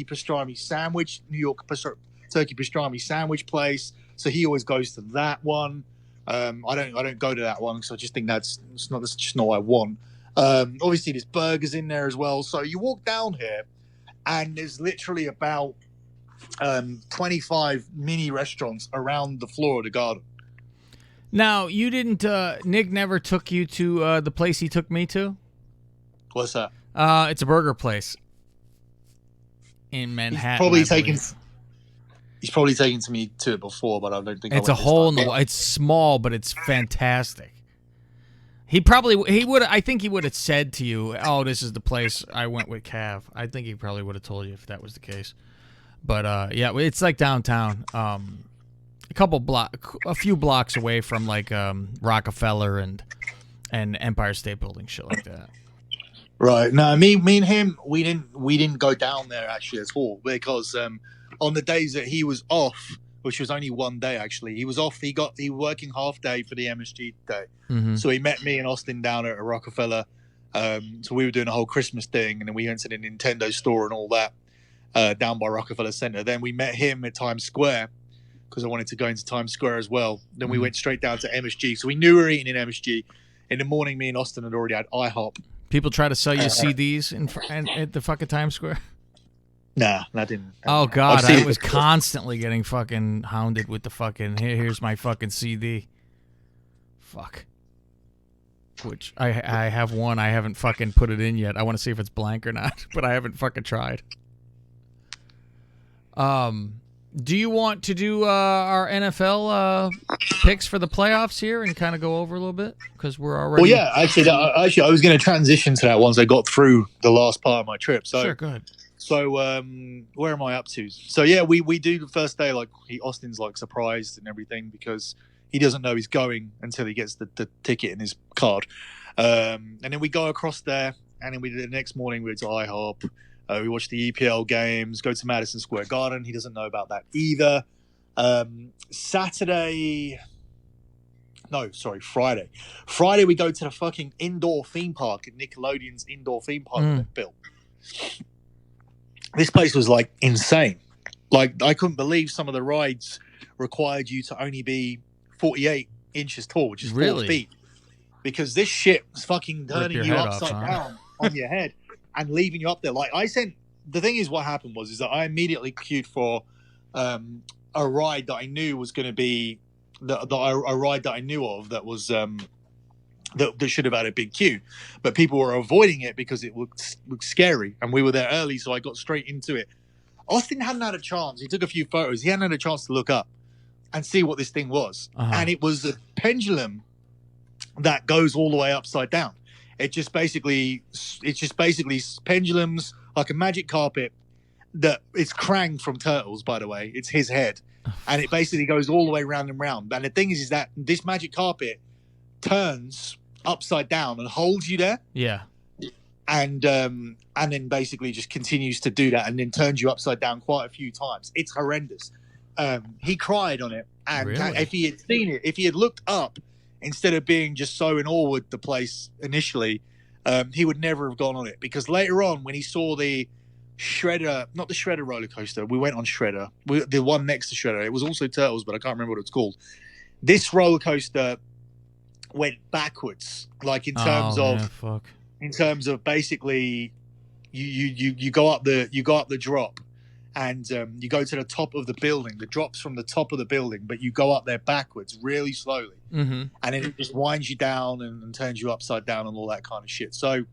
pastrami sandwich, New York turkey pastrami sandwich place. So he always goes to that one. I don't go to that one because I just think that's just not what I want. Obviously there's burgers in there as well. So you walk down here and there's literally about 25 mini restaurants around the floor of the garden. Now, you didn't Nick never took you to the place he took me to? What's that? It's a burger place in Manhattan. He's probably taken to me to it before, but I don't think it's a hole in the wall. It's small, but it's fantastic. I think he would have said to you, "Oh, this is the place I went with Cav." I think he probably would have told you if that was the case. But yeah, it's like downtown, a few blocks away from like Rockefeller and Empire State Building, shit like that. Right. No, me and him, we didn't go down there actually at all because on the days that he was off, which was only one day actually, he was off. He was working half day for the MSG day, so he met me and Austin down at Rockefeller. So we were doing a whole Christmas thing, and then we went to the Nintendo store and all that down by Rockefeller Center. Then we met him at Times Square because I wanted to go into Times Square as well. Then we went straight down to MSG. So we knew we were eating in MSG. In the morning, me and Austin had already had IHOP. People try to sell you CDs at the fucking Times Square. Nah, that didn't. Oh God, I was constantly getting fucking hounded with the fucking here's my fucking CD. Fuck. Which I have one. I haven't fucking put it in yet. I want to see if it's blank or not, but I haven't fucking tried. Do you want to do our NFL picks for the playoffs here and kind of go over a little bit because we're already? Well, yeah, actually, I was going to transition to that once I got through the last part of my trip. So, sure, go ahead. So, where am I up to? So, yeah, we do the first day. Like, Austin's like surprised and everything because he doesn't know he's going until he gets the ticket in his card. And then we go across there, and then the next morning we go to IHOP. We watch the EPL games, go to Madison Square Garden. He doesn't know about that either. Friday. Friday, we go to the fucking indoor theme park at Nickelodeon's indoor theme park that they built. This place was, like, insane. Like, I couldn't believe some of the rides required you to only be 48 inches tall, which is 4 feet. Because this shit was fucking turning you upside down on your head. And leaving you up there. Like the thing is, what happened is that I immediately queued for a ride that I knew was going to be a ride that I knew of that was that should have had a big queue, but people were avoiding it because it looked scary, and we were there early, so I got straight into it. Austin hadn't had a chance. He took a few photos. He hadn't had a chance to look up and see what this thing was, and it was a pendulum that goes all the way upside down. It's just basically pendulums, like a magic carpet that it's Krang from Turtles, by the way. It's his head. And it basically goes all the way round and round. And the thing is that this magic carpet turns upside down and holds you there. Yeah. And then basically just continues to do that and then turns you upside down quite a few times. It's horrendous. He cried on it. And if he had seen it, if he had looked up, instead of being just so in awe with the place initially, he would never have gone on it. Because later on, when he saw the Shredder, not the Shredder roller coaster, we went on Shredder, the one next to Shredder. It was also Turtles, but I can't remember what it's called. This roller coaster went backwards, like in terms in terms of basically you go up the drop, and you go to the top of the building. The drops from the top of the building, but you go up there backwards really slowly, and then it just winds you down and turns you upside down and all that kind of shit. So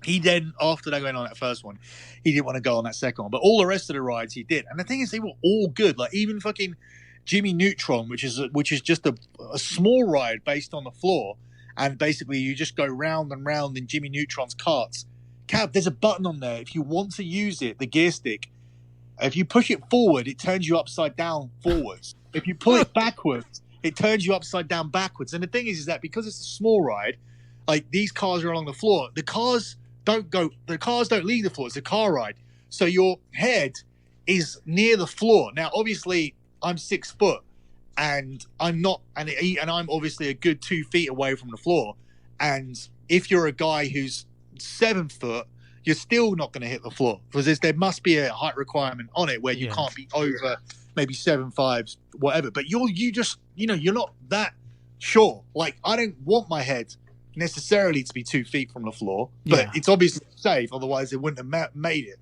he then, after they went on that first one, he didn't want to go on that second one, but all the rest of the rides he did. And the thing is, they were all good. Like even fucking Jimmy Neutron, which is just a small ride based on the floor, and basically you just go round and round in Jimmy Neutron's carts. Cab, there's a button on there. If you want to use it, the gear stick, if you push it forward, it turns you upside down forwards. If you pull it backwards, it turns you upside down backwards. And the thing is that because it's a small ride, like these cars are along the floor, the cars don't leave the floor. It's a car ride. So your head is near the floor. Now, obviously, I'm 6 foot and I'm not, and I'm obviously a good 2 feet away from the floor. And if you're a guy who's 7 foot, you're still not going to hit the floor because there must be a height requirement on it where you can't be over maybe 7'5", whatever. But you're not that sure. Like, I don't want my head necessarily to be 2 feet from the floor, but it's obviously safe. Otherwise, they wouldn't have made it.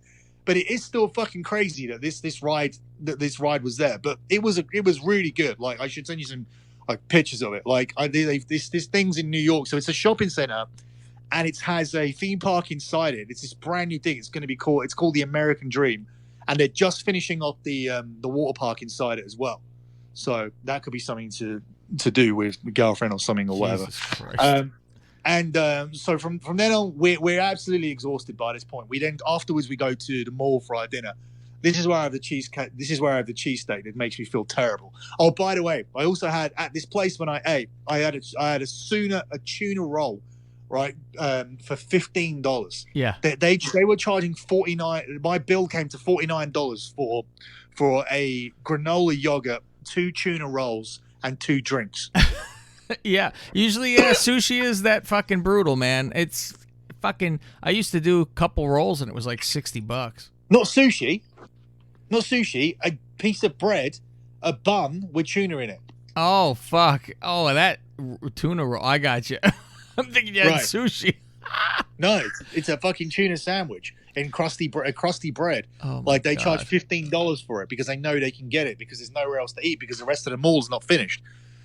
But it is still fucking crazy that this ride was there. But it was really good. Like, I should send you some like pictures of it. Like, this thing's in New York, so it's a shopping center, and it has a theme park inside it. It's this brand new thing. It's called the American Dream, and they're just finishing off the water park inside it as well. So that could be something to do with a girlfriend or something or whatever. So from then on, we're absolutely exhausted by this point. Afterwards we go to the mall for our dinner. This is where I have the cheesecake. This is where I have the cheesesteak that makes me feel terrible. Oh, by the way, I also had at this place when I ate, I had a tuna roll, right, for $15. Yeah, they were charging $49. My bill came to $49 for a granola yogurt, 2 tuna rolls, and 2 drinks. Yeah, usually sushi is that fucking brutal, man. It's fucking. I used to do a couple rolls and it was like $60. Not sushi. A piece of bread, a bun with tuna in it. Oh fuck! Oh, that tuna roll. I got you. I'm thinking you had sushi. No, it's a fucking tuna sandwich in crusty bread. Oh like they charge $15 for it because they know they can get it because there's nowhere else to eat because the rest of the mall's not finished.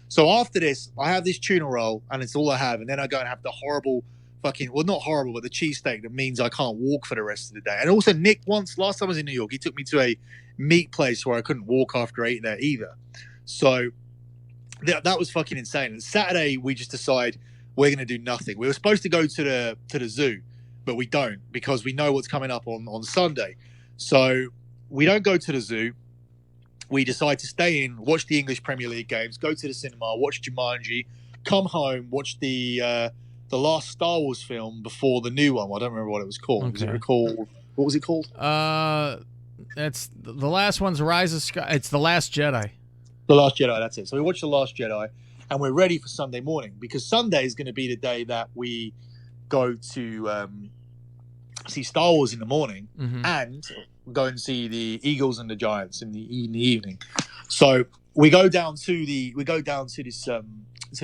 So after this, I have this tuna roll, and it's all I have. And then I go and have the horrible fucking, well, not horrible, but the cheesesteak that means I can't walk for the rest of the day. And also, Nick, last time I was in New York, he took me to a meat place where I couldn't walk after eating there either. So that was fucking insane. And Saturday, we just decide we're going to do nothing. We were supposed to go to the zoo, but we don't because we know what's coming up on Sunday. So we don't go to the zoo. We decide to stay in, watch the English Premier League games, go to the cinema, watch Jumanji, come home, watch the last Star Wars film before the new one. I don't remember what it was called. Okay. What was it called? That's the last one's Rise of Sky. It's The Last Jedi. The Last Jedi, that's it. So we watched The Last Jedi, and we're ready for Sunday morning because Sunday is going to be the day that we go to see Star Wars in the morning and go and see the Eagles and the Giants in the evening. So we go down to this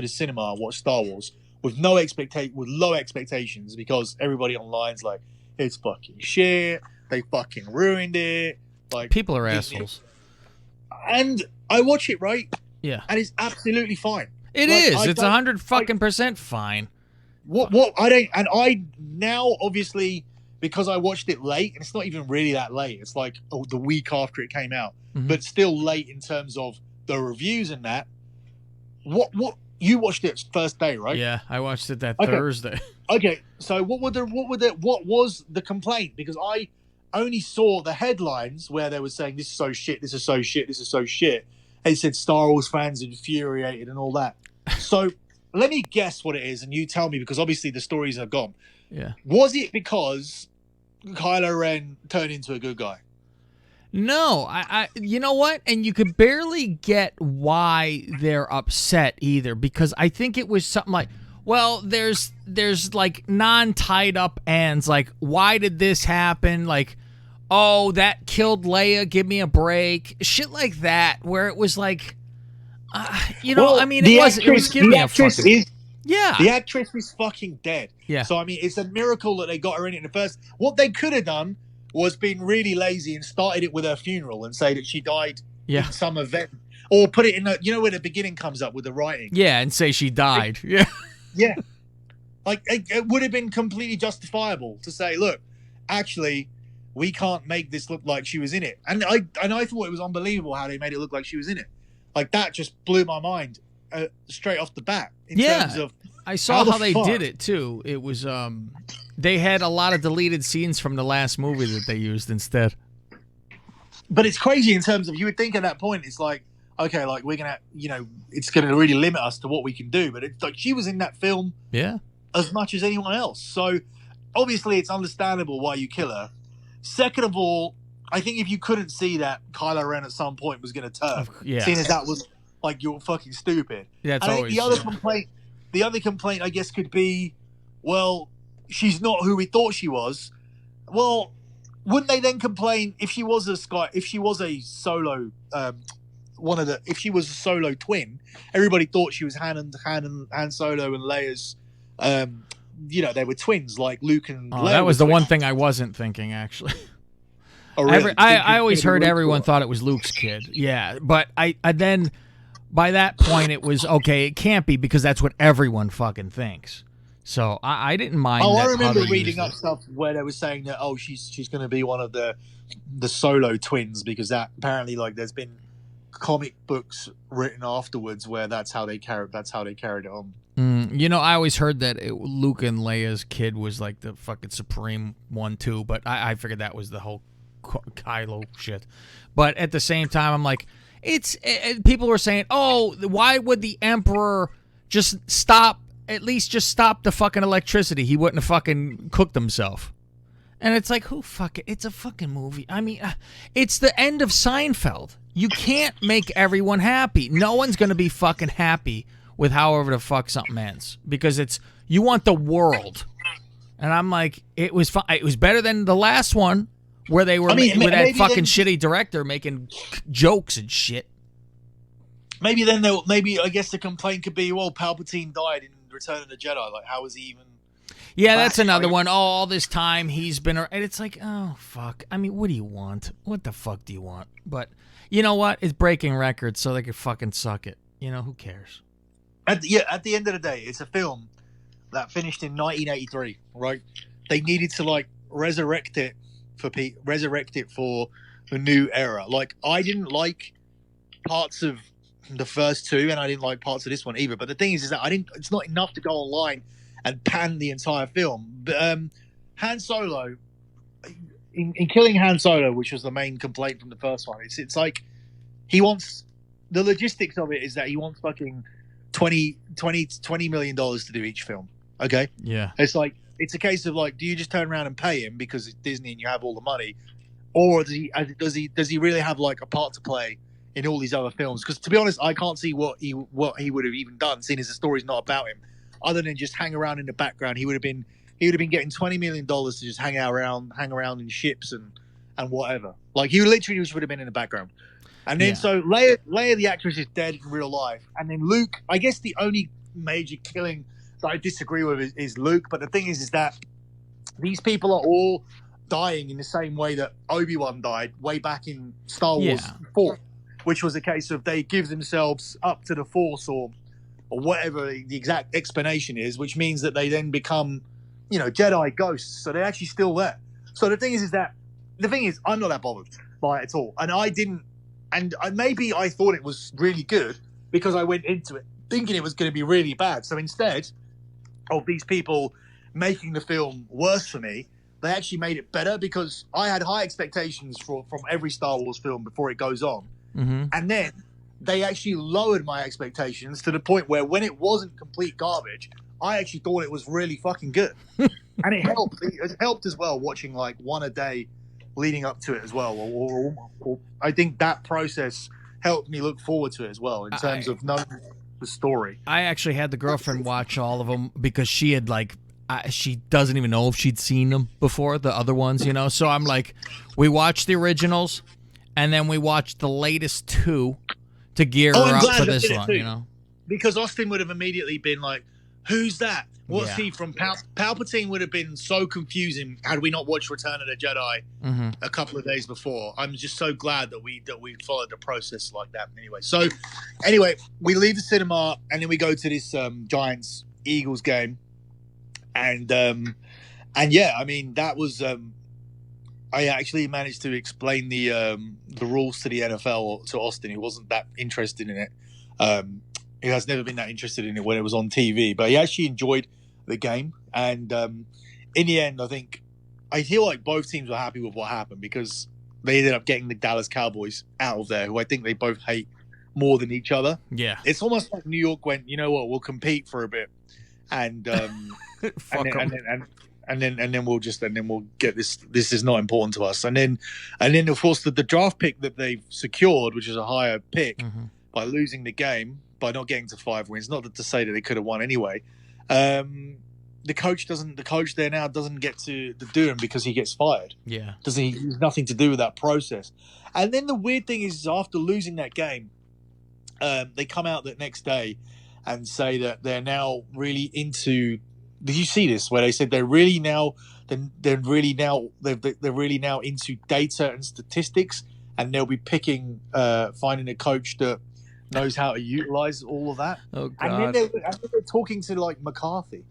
cinema and watch Star Wars with low expectations because everybody online's like, it's fucking shit. They fucking ruined it. Like, people are assholes. And I watch it, right? Yeah. And it's absolutely fine. It's 100% fine. What I now obviously, because I watched it late, and it's not even really that late. It's like the week after it came out, but still late in terms of the reviews and that. What you watched it first day, right? Yeah, I watched it that Thursday. Okay, so what was the complaint? Because I only saw the headlines where they were saying this is so shit, this is so shit, this is so shit. And it said Star Wars fans infuriated and all that. So let me guess what it is, and you tell me because obviously the stories are gone. Yeah. Was it because Kylo Ren turned into a good guy? No, I you know what? And you could barely get why they're upset either, because I think it was something like, well, there's like non-tied up ends, like, why did this happen? Like, oh, that killed Leia, give me a break. Shit like that, where it was like, well, I mean, it was giving me a fucking... Yeah. The actress is fucking dead. Yeah. So, I mean, it's a miracle that they got her in it in the first. What they could have done was being really lazy and started it with her funeral and say that she died Yeah. in some event, or put it in where the beginning comes up with the writing. Yeah, and say she died. Yeah. Yeah. Like, it would have been completely justifiable to say, look, actually, we can't make this look like she was in it. And I thought it was unbelievable how they made it look like she was in it. Like, that just blew my mind straight off the bat. In terms of I saw how they fuck? did it, too. It was, they had a lot of deleted scenes from the last movie that they used instead. But it's crazy in terms of, you would think at that point, it's like, okay, like, we're going to, it's going to really limit us to what we can do. But it's like, she was in that film as much as anyone else. So, obviously, it's understandable why you kill her. Second of all, I think if you couldn't see that Kylo Ren at some point was going to turn, seeing as that was, like, you're fucking stupid. Yeah, it's and I always... think the other complaint, I guess, could be, well, she's not who we thought she was. Well, wouldn't they then complain if she was a solo, if she was a solo twin? Everybody thought she was Han Solo and Leia's. They were twins like Luke and Leia. That was the one thing I wasn't thinking, actually. Oh, really? I always heard everyone thought it was Luke's kid. Yeah, but I then by that point it was okay. It can't be because that's what everyone fucking thinks. So I didn't mind. I remember reading up stuff where they were saying that she's going to be one of the solo twins because that apparently like there's been comic books written afterwards where that's how they carried it on. I always heard that Luke and Leia's kid was like the fucking supreme one too, but I figured that was the whole Kylo shit. But at the same time, I'm like, people were saying, oh, why would the Emperor just stop the fucking electricity? He wouldn't have fucking cooked himself. And it's like, it's a fucking movie. I mean, it's the end of Seinfeld. You can't make everyone happy. No one's going to be fucking happy with however the fuck something ends because you want the world. And I'm like, it was fine. It was better than the last one where they were with that fucking shitty director making jokes and shit. Maybe I guess the complaint could be, well, Palpatine died in Return of the Jedi. Like, how was he even? Yeah, that's another one. Oh, all this time he's been, and it's like, oh fuck. I mean, what do you want? What the fuck do you want? But you know what? It's breaking records, so they could fucking suck it. Who cares? At the end of the day, it's a film that finished in 1983, right? They needed to like resurrect it for the new era. Like, I didn't like parts of the first two, and I didn't like parts of this one either. But the thing is that it's not enough to go online and pan the entire film. But Han Solo, in killing Han Solo, which was the main complaint from the first one, it's like he wants the logistics of it is that he wants fucking $20 million to do each film. Okay, yeah, it's like it's a case of like, do you just turn around and pay him because it's Disney and you have all the money, or does he really have like a part to play in all these other films? Because to be honest, I can't see what he would have even done, seeing as the story's not about him, other than just hang around in the background. He would have been getting $20 million to just hang around in ships and whatever. Like, he literally just would have been in the background. And then so Leia the actress is dead in real life, and then Luke. I guess the only major killing that I disagree with is Luke. But the thing is that these people are all dying in the same way that Obi-Wan died way back in Star Wars 4, which was a case of they give themselves up to the Force or whatever the exact explanation is, which means that they then become, Jedi ghosts. So they're actually still there. So the thing is I'm not that bothered by it at all. And I didn't, and maybe I thought it was really good because I went into it thinking it was going to be really bad. So instead of these people making the film worse for me, they actually made it better because I had high expectations from every Star Wars film before it goes on. Mm-hmm. And then they actually lowered my expectations to the point where when it wasn't complete garbage, I actually thought it was really fucking good. And it helped. It helped as well watching like one a day leading up to it as well. Or I think that process helped me look forward to it as well in terms of knowing the story. I actually had the girlfriend watch all of them because she had like, she doesn't even know if she'd seen them before, the other ones, So I'm like, we watched the originals and then we watched the latest two to gear her up for this one, Because Austin would have immediately been like, Who's that? What's Yeah. he from? Palpatine would have been so confusing had we not watched Return of the Jedi a couple of days before. I'm just so glad that we followed the process like that. Anyway, we leave the cinema and then we go to this Giants Eagles game, and yeah, I mean that was. I actually managed to explain the rules to the NFL to Austin. He wasn't that interested in it. He has never been that interested in it when it was on TV, but he actually enjoyed the game. And in the end, I feel like both teams were happy with what happened because they ended up getting the Dallas Cowboys out of there, who I think they both hate more than each other. Yeah. It's almost like New York went, you know what, we'll compete for a bit, and then we'll get this. This is not important to us. And then of course the draft pick that they've secured, which is a higher pick, by losing the game, by not getting to 5 wins. Not to say that they could have won anyway. The coach there now doesn't get to do him because he gets fired. Yeah, He has nothing to do with that process. And then the weird thing is, after losing that game, they come out the next day and say that they're now really into. Did you see this? Where they said they're really now into data and statistics, and they'll be finding a coach that knows how to utilize all of that. Oh God! And then they're talking to like McCarthy.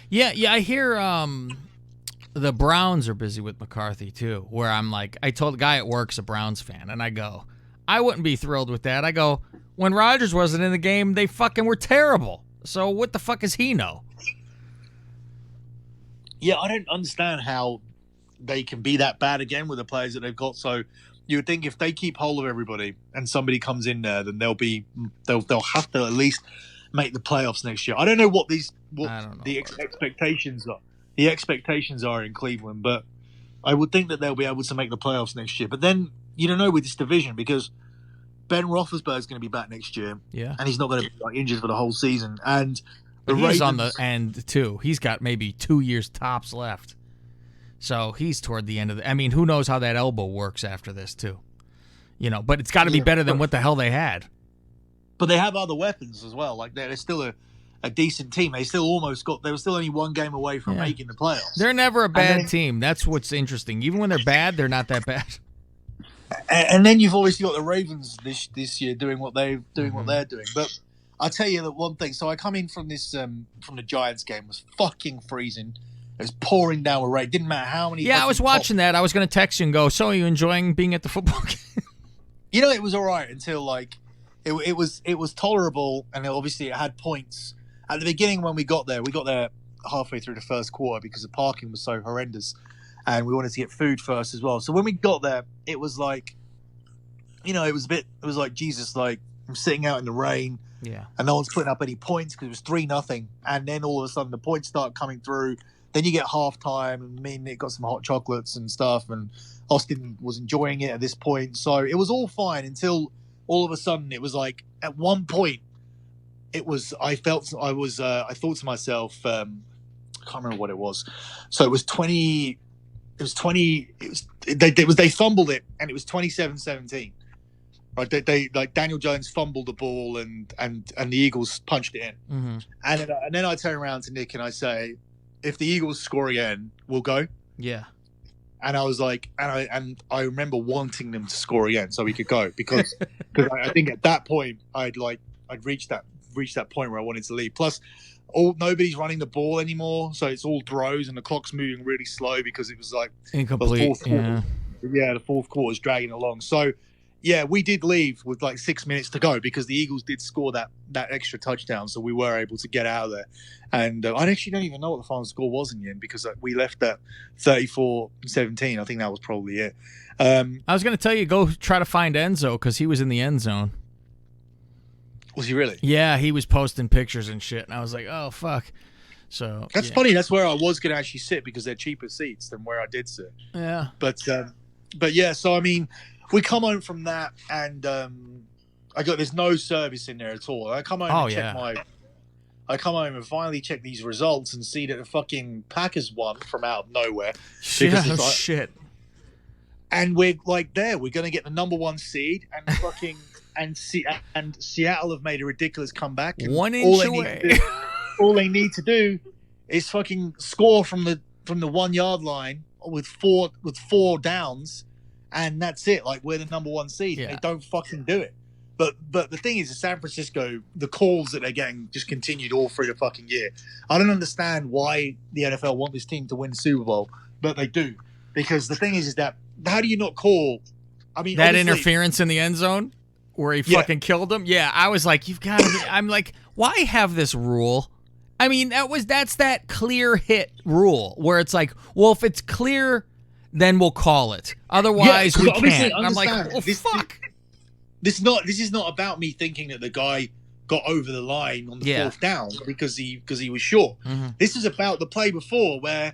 Yeah. I hear the Browns are busy with McCarthy too. Where I'm like, I told the guy at work's a Browns fan, and I go, I wouldn't be thrilled with that. I go, when Rodgers wasn't in the game, they fucking were terrible. So what the fuck does he know? Yeah, I don't understand how they can be that bad again with the players that they've got. So you would think if they keep hold of everybody and somebody comes in there, then they'll have to at least make the playoffs next year. I don't know what the expectations are. The expectations are in Cleveland, but I would think that they'll be able to make the playoffs next year. But then you don't know with this division because Ben Roethlisberger is going to be back next year, and he's not going to be injured for the whole season. And he's on the end too. He's got maybe 2 years tops left. So he's toward the end of the. I mean, who knows how that elbow works after this too? But it's got to be better than what the hell they had. But they have other weapons as well. Like they're still a decent team. They were still only one game away from making the playoffs. They're never a bad team. That's what's interesting. Even when they're bad, they're not that bad. And then you've obviously got the Ravens this year doing what they're doing. But I'll tell you that one thing. So I come in from this from the Giants game. It was fucking freezing. It was pouring down with rain. Didn't matter how many. Yeah, I was watching that. I was going to text you and go, so are you enjoying being at the football game? It was all right until like it was tolerable, and obviously it had points. At the beginning when we got there halfway through the first quarter because the parking was so horrendous, and we wanted to get food first as well. So when we got there, it was like, it was like Jesus, like I'm sitting out in the rain. Yeah. And no one's putting up any points because it was 3-0. And then all of a sudden the points start coming through. Then you get halftime, and me and Nick got some hot chocolates and stuff. And Austin was enjoying it at this point. So it was all fine until all of a sudden it was like at one point I thought to myself, I can't remember what it was. So it was 20, they fumbled it, and it was 27-17. Right, they like Daniel Jones fumbled the ball, and the Eagles punched it in. Mm-hmm. And then I turn around to Nick and I say, if the Eagles score again, we'll go. Yeah. And I was like, and I remember wanting them to score again so we could go because I think at that point I'd reached that point where I wanted to leave. Plus, nobody's running the ball anymore, so it's all throws, and the clock's moving really slow because it was like incomplete. The fourth quarter is dragging along. So. Yeah, we did leave with like 6 minutes to go because the Eagles did score that extra touchdown, so we were able to get out of there. And I actually don't even know what the final score was in the end because we left at 34-17. I think that was probably it. I was going to tell you, go try to find Enzo because he was in the end zone. Was he really? Yeah, he was posting pictures and shit, and I was like, oh, fuck. So that's funny. That's where I was going to actually sit because they're cheaper seats than where I did sit. Yeah. But yeah, so I mean... We come home from that, and there's no service in there at all. I come home I come home and finally check these results and see that the fucking Packers won from out of nowhere. Shit. And we're like we're going to get the number 1 seed, and fucking and Seattle have made a ridiculous comeback. And 1 inch away. all they need to do is fucking score from the 1 yard line with four downs, and that's it. Like, we're the number one seed. Yeah. They don't fucking do it. But the thing is, San Francisco, the calls that they're getting just continued all through the fucking year. I don't understand why the NFL want this team to win the Super Bowl, but they do. Because the thing is that how do you not call? I mean, that obviously- interference in the end zone where he fucking killed him. Yeah, I was like, you've got to be. I'm like, why have this rule? I mean, that's that clear hit rule where it's like, well, if it's clear, then we'll call it. Otherwise, Yeah, we obviously, can't. And I'm like, understand. well, fuck. This is not about me thinking that the guy got over the line on the fourth down because he was short. Mm-hmm. This is about the play before where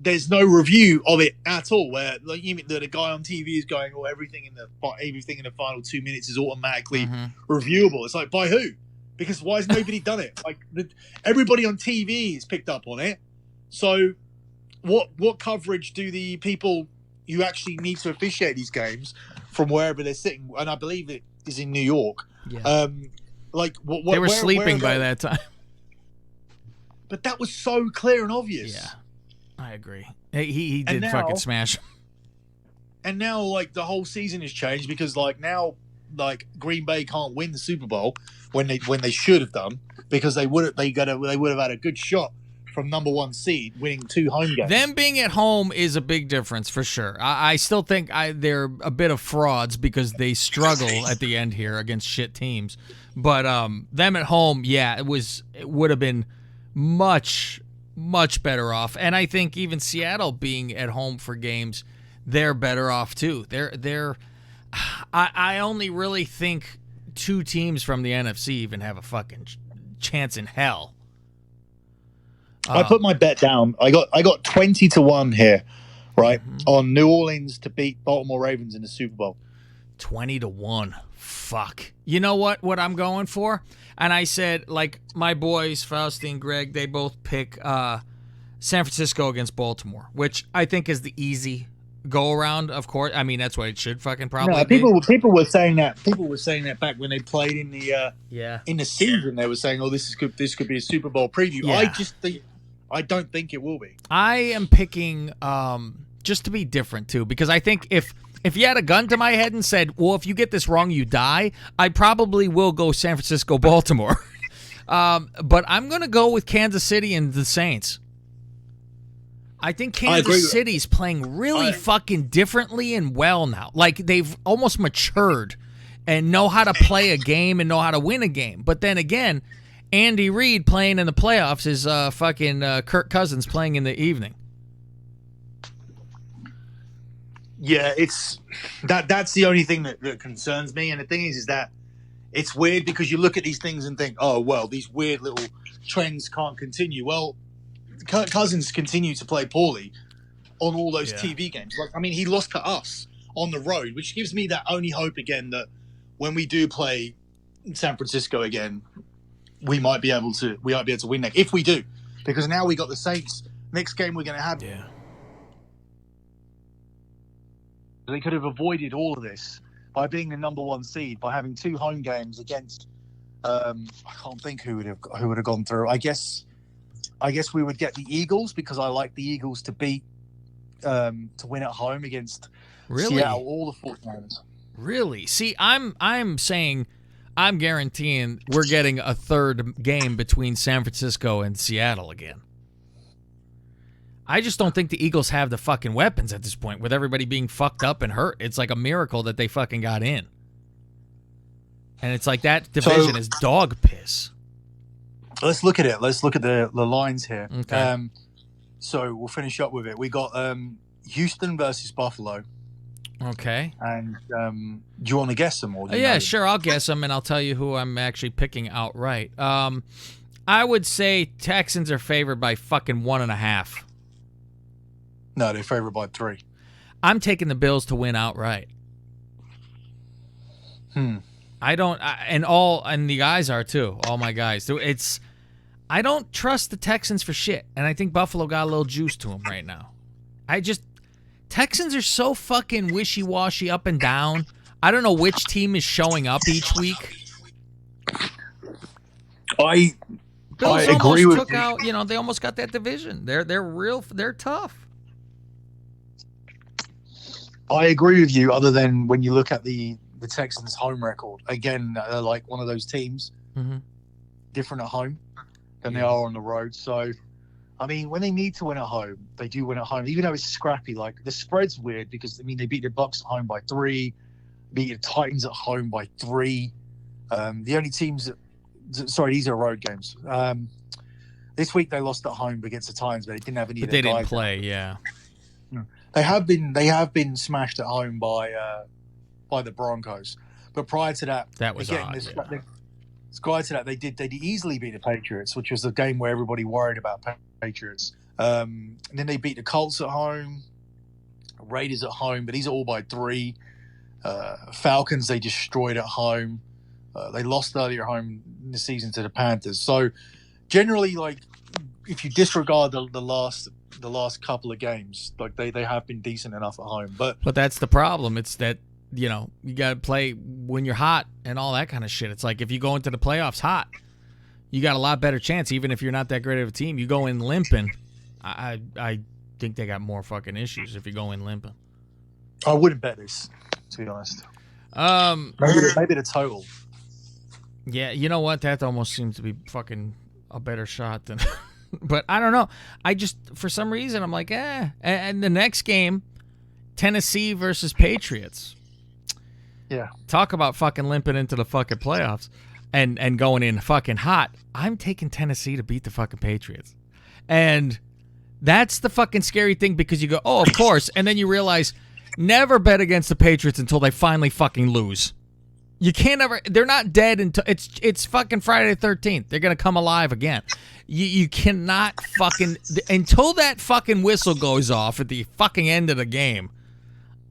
there's no review of it at all. Where like the guy on TV is going, "Oh, everything in the final 2 minutes is automatically reviewable." It's like, by who? Because why has nobody done it? Like everybody on TV is picked up on it. So what coverage do the people who actually need to officiate these games from wherever they're sitting? And I believe it is in New York. Yeah. Like they were sleeping by that time. But that was so clear and obvious. Yeah, I agree. He did now, fucking smash him. And now, like, the whole season has changed because, like, now, like, Green Bay can't win the Super Bowl when they should have done because they would have had a good shot from number one seed winning 2 home games. Them being at home is a big difference for sure. I still think they're a bit of frauds because they struggle at the end here against shit teams. But them at home, yeah, it would have been much better off. And I think even Seattle being at home for games, they're better off too. I only really think 2 teams from the NFC even have a fucking chance in hell. I put my bet down. I got 20-1 here, right, on New Orleans to beat Baltimore Ravens in the Super Bowl. 20-1. Fuck. You know what I'm going for? And I said, like, my boys, Faustine, Greg, they both pick San Francisco against Baltimore, which I think is the easy go-around, of course. I mean, that's what it should fucking probably be. People were saying that. People were saying that back when they played in the season. They were saying, "Oh, this could be a Super Bowl preview." Yeah. I don't think it will be. I am picking just to be different too, because I think if you had a gun to my head and said, well, if you get this wrong, you die, I probably will go San Francisco, Baltimore. But I'm going to go with Kansas City and the Saints. I think Kansas City's playing really fucking differently and well now. Like, they've almost matured and know how to play a game and know how to win a game. But then again, Andy Reid playing in the playoffs is fucking Kirk Cousins playing in the evening. Yeah, that's the only thing that concerns me. And the thing is that it's weird because you look at these things and think, oh, well, these weird little trends can't continue. Well, Kirk Cousins continued to play poorly on all those TV games. Like, I mean, he lost to us on the road, which gives me that only hope again that when we do play San Francisco again, we might be able to win that if we do, because now we got the Saints. Next game we're going to have. Yeah. They could have avoided all of this by being the number one seed, by having 2 home games against. I can't think who would have gone through. I guess we would get the Eagles because I like the Eagles to beat to win at home against Seattle, all the 49ers. Really? See, I'm saying, I'm guaranteeing we're getting a third game between San Francisco and Seattle again. I just don't think the Eagles have the fucking weapons at this point with everybody being fucked up and hurt. It's like a miracle that they fucking got in. And it's like that division is dog piss. Let's look at it. Let's look at the lines here. Okay. So we'll finish up with it. We got Houston versus Buffalo. Okay. And do you want to guess them? Or Sure. I'll guess them, and I'll tell you who I'm actually picking outright. I would say Texans are favored by fucking 1.5. No, they're favored by 3. I'm taking the Bills to win outright. I don't, and the guys are too. All my guys. I don't trust the Texans for shit, and I think Buffalo got a little juice to them right now. Texans are so fucking wishy-washy up and down. I don't know which team is showing up each week. Bills agree almost with took you. out. They almost got that division. They're real. They're tough. I agree with you. Other than when you look at the Texans' home record, again, they're like one of those teams, different at home than they are on the road. So, I mean, when they need to win at home, they do win at home, even though it's scrappy. Like the spread's weird because they beat the Bucks at home by 3, beat the Titans at home by 3. The only teams sorry, these are road games. This week they lost at home against the Titans, but they didn't have any. But of their they didn't guys play. out. Yeah. They have been smashed at home by the Broncos, but prior to that, That was odd. Prior to that, they did easily beat the Patriots, which was the game where everybody worried about Patriots. And then they beat the Colts at home, Raiders at home, but these are all by 3. Falcons they destroyed at home. They lost earlier at home in the season to the Panthers. So generally, like if you disregard the last couple of games, like they have been decent enough at home. But that's the problem. It's that you got to play when you're hot and all that kind of shit. It's like if you go into the playoffs hot, you got a lot better chance. Even if you're not that great of a team, you go in limping. I think they got more fucking issues if you go in limping. I wouldn't bet this, to be honest. Maybe the total. Yeah, you know what? That almost seems to be fucking a better shot than. But I don't know. I just, for some reason, I'm like, eh. And the next game, Tennessee versus Patriots. Yeah. Talk about fucking limping into the fucking playoffs and going in fucking hot. I'm taking Tennessee to beat the fucking Patriots. And that's the fucking scary thing because you go, oh, of course. And then you realize never bet against the Patriots until they finally fucking lose. You can't ever. They're not dead until it's fucking Friday the 13th. They're gonna come alive again. You cannot fucking until that fucking whistle goes off at the fucking end of the game.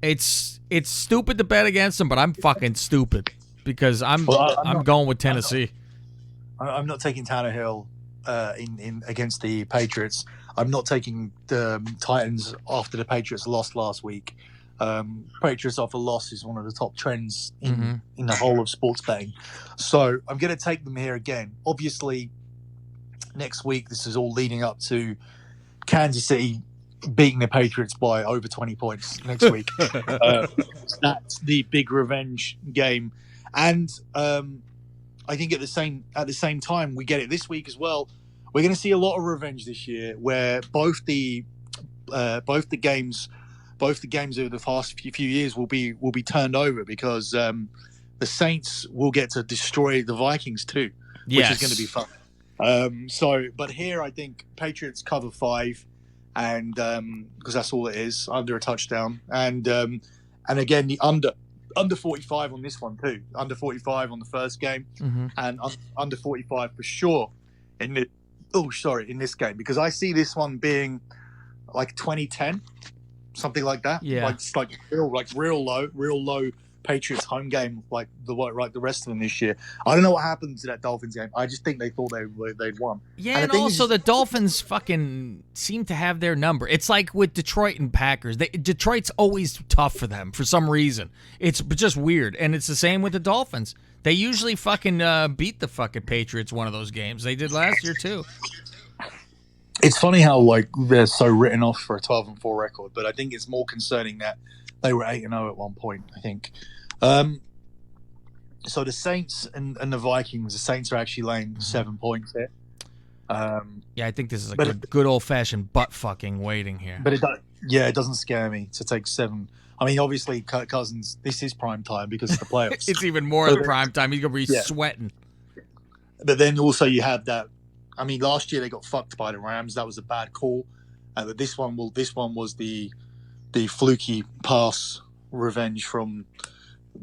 It's stupid to bet against them, but I'm fucking stupid because I'm going with Tennessee. I'm not taking Tannehill in against the Patriots. I'm not taking the Titans after the Patriots lost last week. Patriots off a loss is one of the top trends in the whole of sports betting. So I'm going to take them here again. Obviously, next week, this is all leading up to Kansas City beating the Patriots by over 20 points next week. That's the big revenge game. And I think at the same time, we get it this week as well. We're going to see a lot of revenge this year where both the games over the past few years will be turned over because the Saints will get to destroy the Vikings too, which is going to be fun. But here I think Patriots cover 5, and because that's all it is, under a touchdown, and again the under 45 on this one too, under 45 on the first game, and under 45 for sure in this game because I see this one being like 2010. Something like that. Yeah. Real low Patriots home game like the rest of them this year. I don't know what happened to that Dolphins game. I just think they thought they'd won. Yeah, and also the Dolphins fucking seem to have their number. It's like with Detroit and Packers. Detroit's always tough for them for some reason. It's just weird. And it's the same with the Dolphins. They usually fucking beat the fucking Patriots one of those games. They did last year too. It's funny how like they're so written off for a 12-4 record, but I think it's more concerning that they were 8-0 at one point. I think. So the Saints and the Vikings. The Saints are actually laying 7 points here. Yeah, I think this is a good old fashioned butt fucking waiting here. But it doesn't scare me to take 7. I mean, obviously, Kirk Cousins. This is prime time because it's the playoffs. It's even more than prime time. He's gonna be sweating. But then also you have that. I mean, last year they got fucked by the Rams. That was a bad call. But this one was the fluky pass revenge from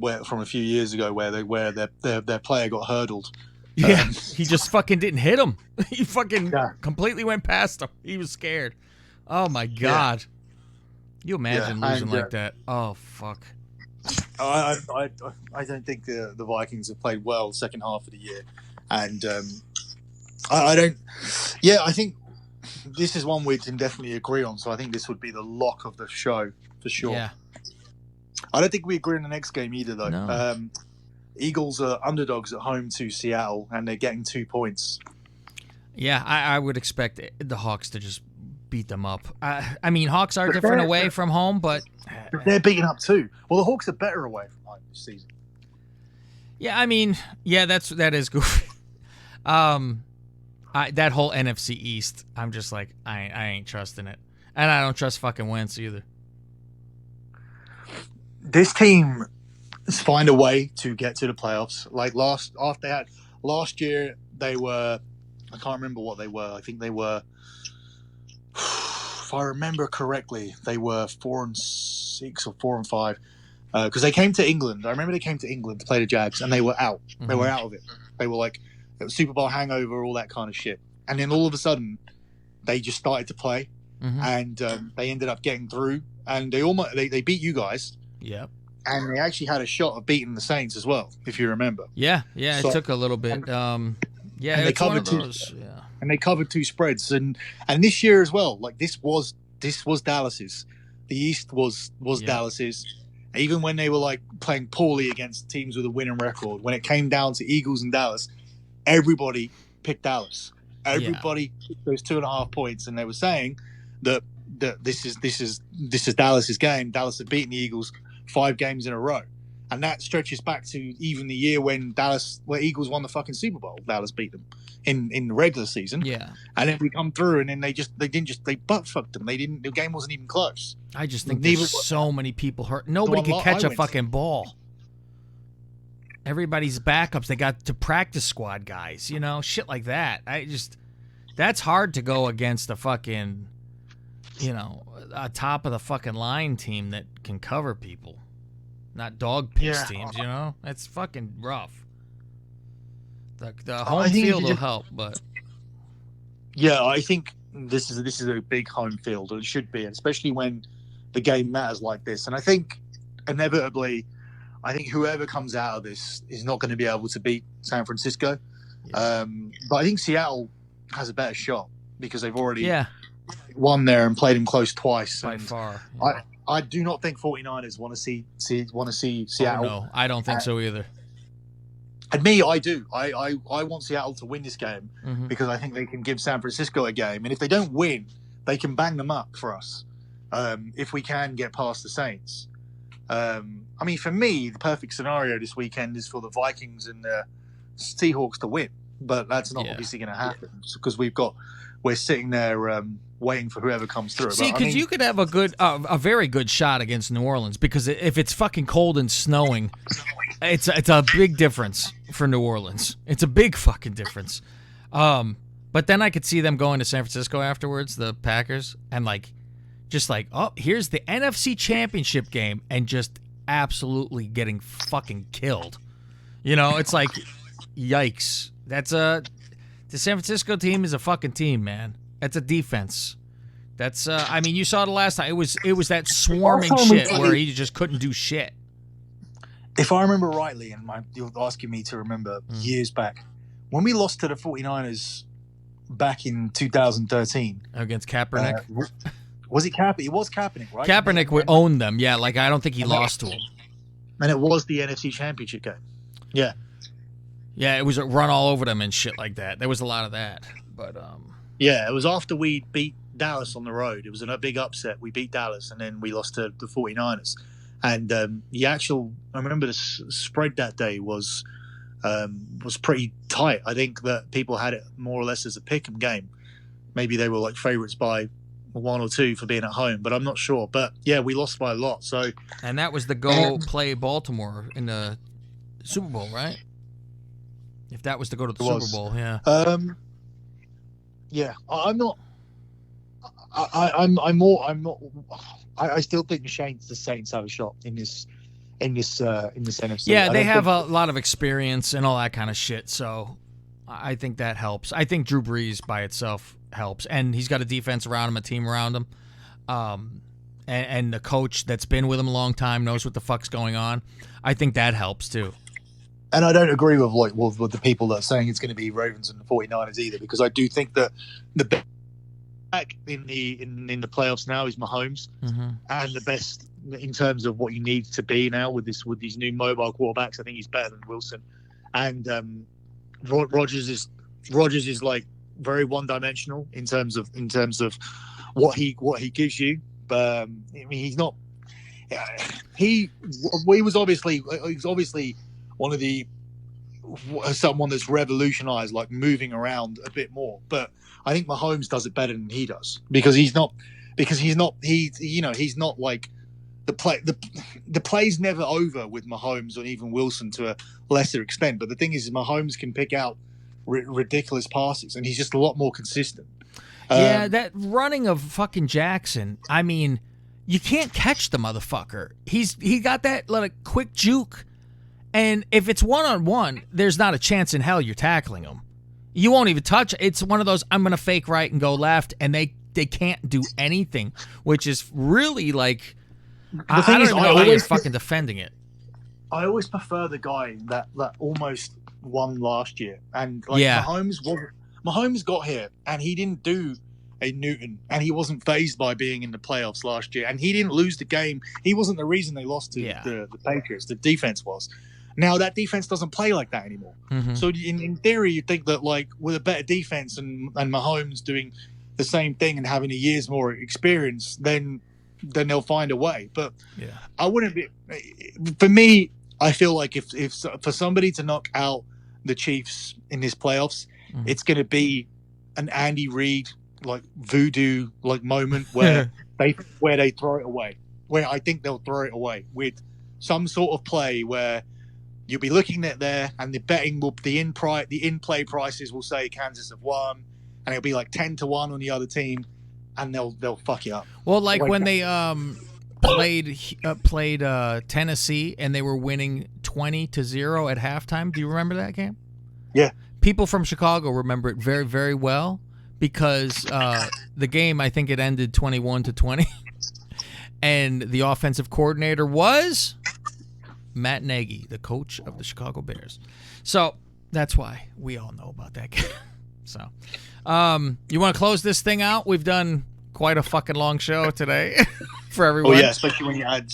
a few years ago where their player got hurdled. Yeah, he just fucking didn't hit him. He fucking completely went past him. He was scared. Oh my god! Yeah. You imagine losing like that? Oh fuck! I don't think the Vikings have played well the second half of the year, and I don't. Yeah, I think this is one we can definitely agree on. So I think this would be the lock of the show for sure. Yeah. I don't think we agree on the next game either, though. No. Eagles are underdogs at home to Seattle, and they're getting 2 points. Yeah, I would expect the Hawks to just beat them up. I mean, Hawks are different away from home, but they're beating up too. Well, the Hawks are better away from home this season. yeah, I mean, yeah, that is goofy. That whole NFC East, I'm just like, I ain't trusting it, and I don't trust fucking Wentz either. This team find a way to get to the playoffs. Like last year, they were. I can't remember what they were. I think they were. If I remember correctly, they were 4-6 or 4-5 because they came to England. I remember they came to England to play the Jags, and they were out. Mm-hmm. They were out of it. They were like it was Super Bowl hangover, all that kind of shit. And then all of a sudden, they just started to play, and they ended up getting through. And they beat you guys. Yep. And they actually had a shot of beating the Saints as well, if you remember. Yeah, so, it took a little bit. Yeah, and they covered two. Yeah. And they covered 2 spreads, and this year as well. Like this was Dallas's. The East was Dallas's. Even when they were like playing poorly against teams with a winning record, when it came down to Eagles and Dallas, everybody picked Dallas. Everybody picked those 2.5 points, and they were saying that this is Dallas's game. Dallas had beaten the Eagles 5 games in a row. And that stretches back to even the year when Eagles won the fucking Super Bowl. Dallas beat them in the regular season. Yeah. And then we come through, and then they butt fucked them. The game wasn't even close. I just think there's so many people hurt. Nobody could catch a fucking ball. Everybody's backups. They got to practice squad guys, shit like that. That's hard to go against a fucking, a top of the fucking line team that can cover people. Not dog piss teams, It's fucking rough. The home field will help, but yeah, I think this is a big home field, and it should be, especially when the game matters like this. And I think inevitably, whoever comes out of this is not going to be able to beat San Francisco. Yeah. But I think Seattle has a better shot because they've already won there and played him close twice. By far. Yeah. I do not think 49ers want to see Seattle. Oh, no, I don't think so either. And me, I do. I want Seattle to win this game because I think they can give San Francisco a game. And if they don't win, they can bang them up for us if we can get past the Saints. I mean, for me, the perfect scenario this weekend is for the Vikings and the Seahawks to win. But that's not obviously going to happen because we're sitting there waiting for whoever comes through. See, because you could have a very good shot against New Orleans because if it's fucking cold and snowing, it's a big difference for New Orleans. It's a big fucking difference. But then I could see them going to San Francisco afterwards, the Packers, and here's the NFC Championship game, and just absolutely getting fucking killed. It's like, yikes. The San Francisco team is a fucking team, man. That's a defense. That's I mean, you saw the last time. It was that swarming shit where he just couldn't do shit. If I remember rightly, and you're asking me to remember years back, when we lost to the 49ers back in 2013 against Kaepernick, was it Kaepernick? It was Kaepernick, right? Kaepernick would own them. Yeah, I don't think he lost to him. And it was the NFC Championship game. Yeah. Yeah, it was a run all over them and shit like that. There was a lot of that, but yeah, it was after we beat Dallas on the road. It was a big upset. We beat Dallas, and then we lost to the 49ers. And I remember the spread that day was pretty tight. I think that people had it more or less as a pick'em game. Maybe they were like favorites by 1 or 2 for being at home, but I'm not sure. But yeah, we lost by a lot. So, and that was the play Baltimore in the Super Bowl, right? If that was to go to the Super Bowl, yeah. Yeah, I'm not. I'm not. I still think the Saints have a shot in this NFC. Yeah, they have a lot of experience and all that kind of shit. So I think that helps. I think Drew Brees by itself helps, and he's got a defense around him, a team around him, and the coach that's been with him a long time knows what the fuck's going on. I think that helps too. And I don't agree with the people that are saying it's going to be Ravens and the 49ers either, because I do think that the back in the playoffs now is Mahomes, and the best in terms of what you need to be now with these new mobile quarterbacks. I think he's better than Wilson, and Rodgers is like very one-dimensional in terms of what he gives you. I mean, he's not. He was obviously one of the someone that's revolutionized like moving around a bit more. But I think Mahomes does it better than he does because he's not like the play's never over with Mahomes or even Wilson to a lesser extent. But the thing is Mahomes can pick out ridiculous passes and he's just a lot more consistent. Yeah, that running of fucking Jackson. I mean, you can't catch the motherfucker. He got that like quick juke, and if it's 1-on-1, there's not a chance in hell you're tackling him. You won't even touch. It's one of those I'm gonna fake right and go left, and they can't do anything, which is really like I don't even know how you're fucking defending it. I always prefer the guy that almost won last year, and like Mahomes got here and he didn't do a Newton, and he wasn't phased by being in the playoffs last year, and he didn't lose the game. He wasn't the reason they lost to the Patriots. The defense was. Now that defense doesn't play like that anymore. Mm-hmm. So in theory, you think that like with a better defense and Mahomes doing the same thing and having a year's more experience, then they'll find a way. But I wouldn't be. For me, I feel like if for somebody to knock out the Chiefs in this playoffs, it's going to be an Andy Reid like voodoo like moment where they throw it away. Where I think they'll throw it away with some sort of play where you'll be looking at there and the in-play prices will say Kansas have won, and it'll be like 10-1 on the other team, and they'll fuck you up. Well, like when they played Tennessee and they were winning 20-0 at halftime. Do you remember that game? Yeah. People from Chicago remember it very, very well because the game, I think it ended 21-20, and the offensive coordinator was Matt Nagy, the coach of the Chicago Bears. So that's why we all know about that game. So you want to close this thing out? We've done quite a fucking long show today for everyone. Oh yeah, especially when you add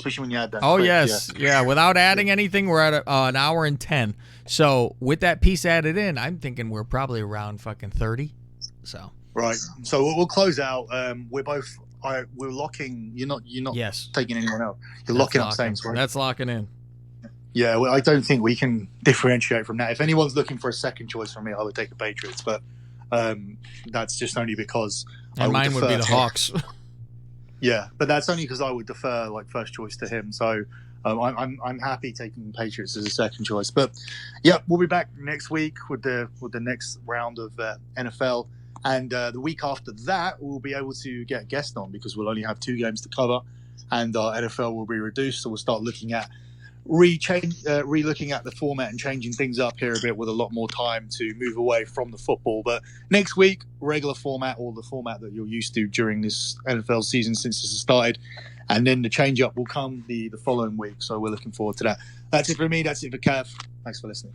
that. Oh yes, yeah. Without adding anything, we're at an hour and 10. So with that piece added in, I'm thinking we're probably around fucking 30. So right. So we'll close out. We're locking. You're not taking anyone out. You're locking up Saints, right? That's locking in. Yeah, well, I don't think we can differentiate from that. If anyone's looking for a second choice from me, I would take the Patriots, but that's just only because mine would be the Hawks. Yeah, but that's only because I would defer like first choice to him. So I'm happy taking the Patriots as a second choice. But yeah, we'll be back next week with the next round of NFL, and the week after that we'll be able to get a guest on because we'll only have 2 games to cover, and NFL will be reduced. So we'll start looking at re-looking at the format and changing things up here a bit with a lot more time to move away from the football. But next week, regular format, or the format that you're used to during this NFL season since this has started, and then the change up will come the following week. So we're looking forward to that. That's it for me. That's it for Kev. Thanks for listening.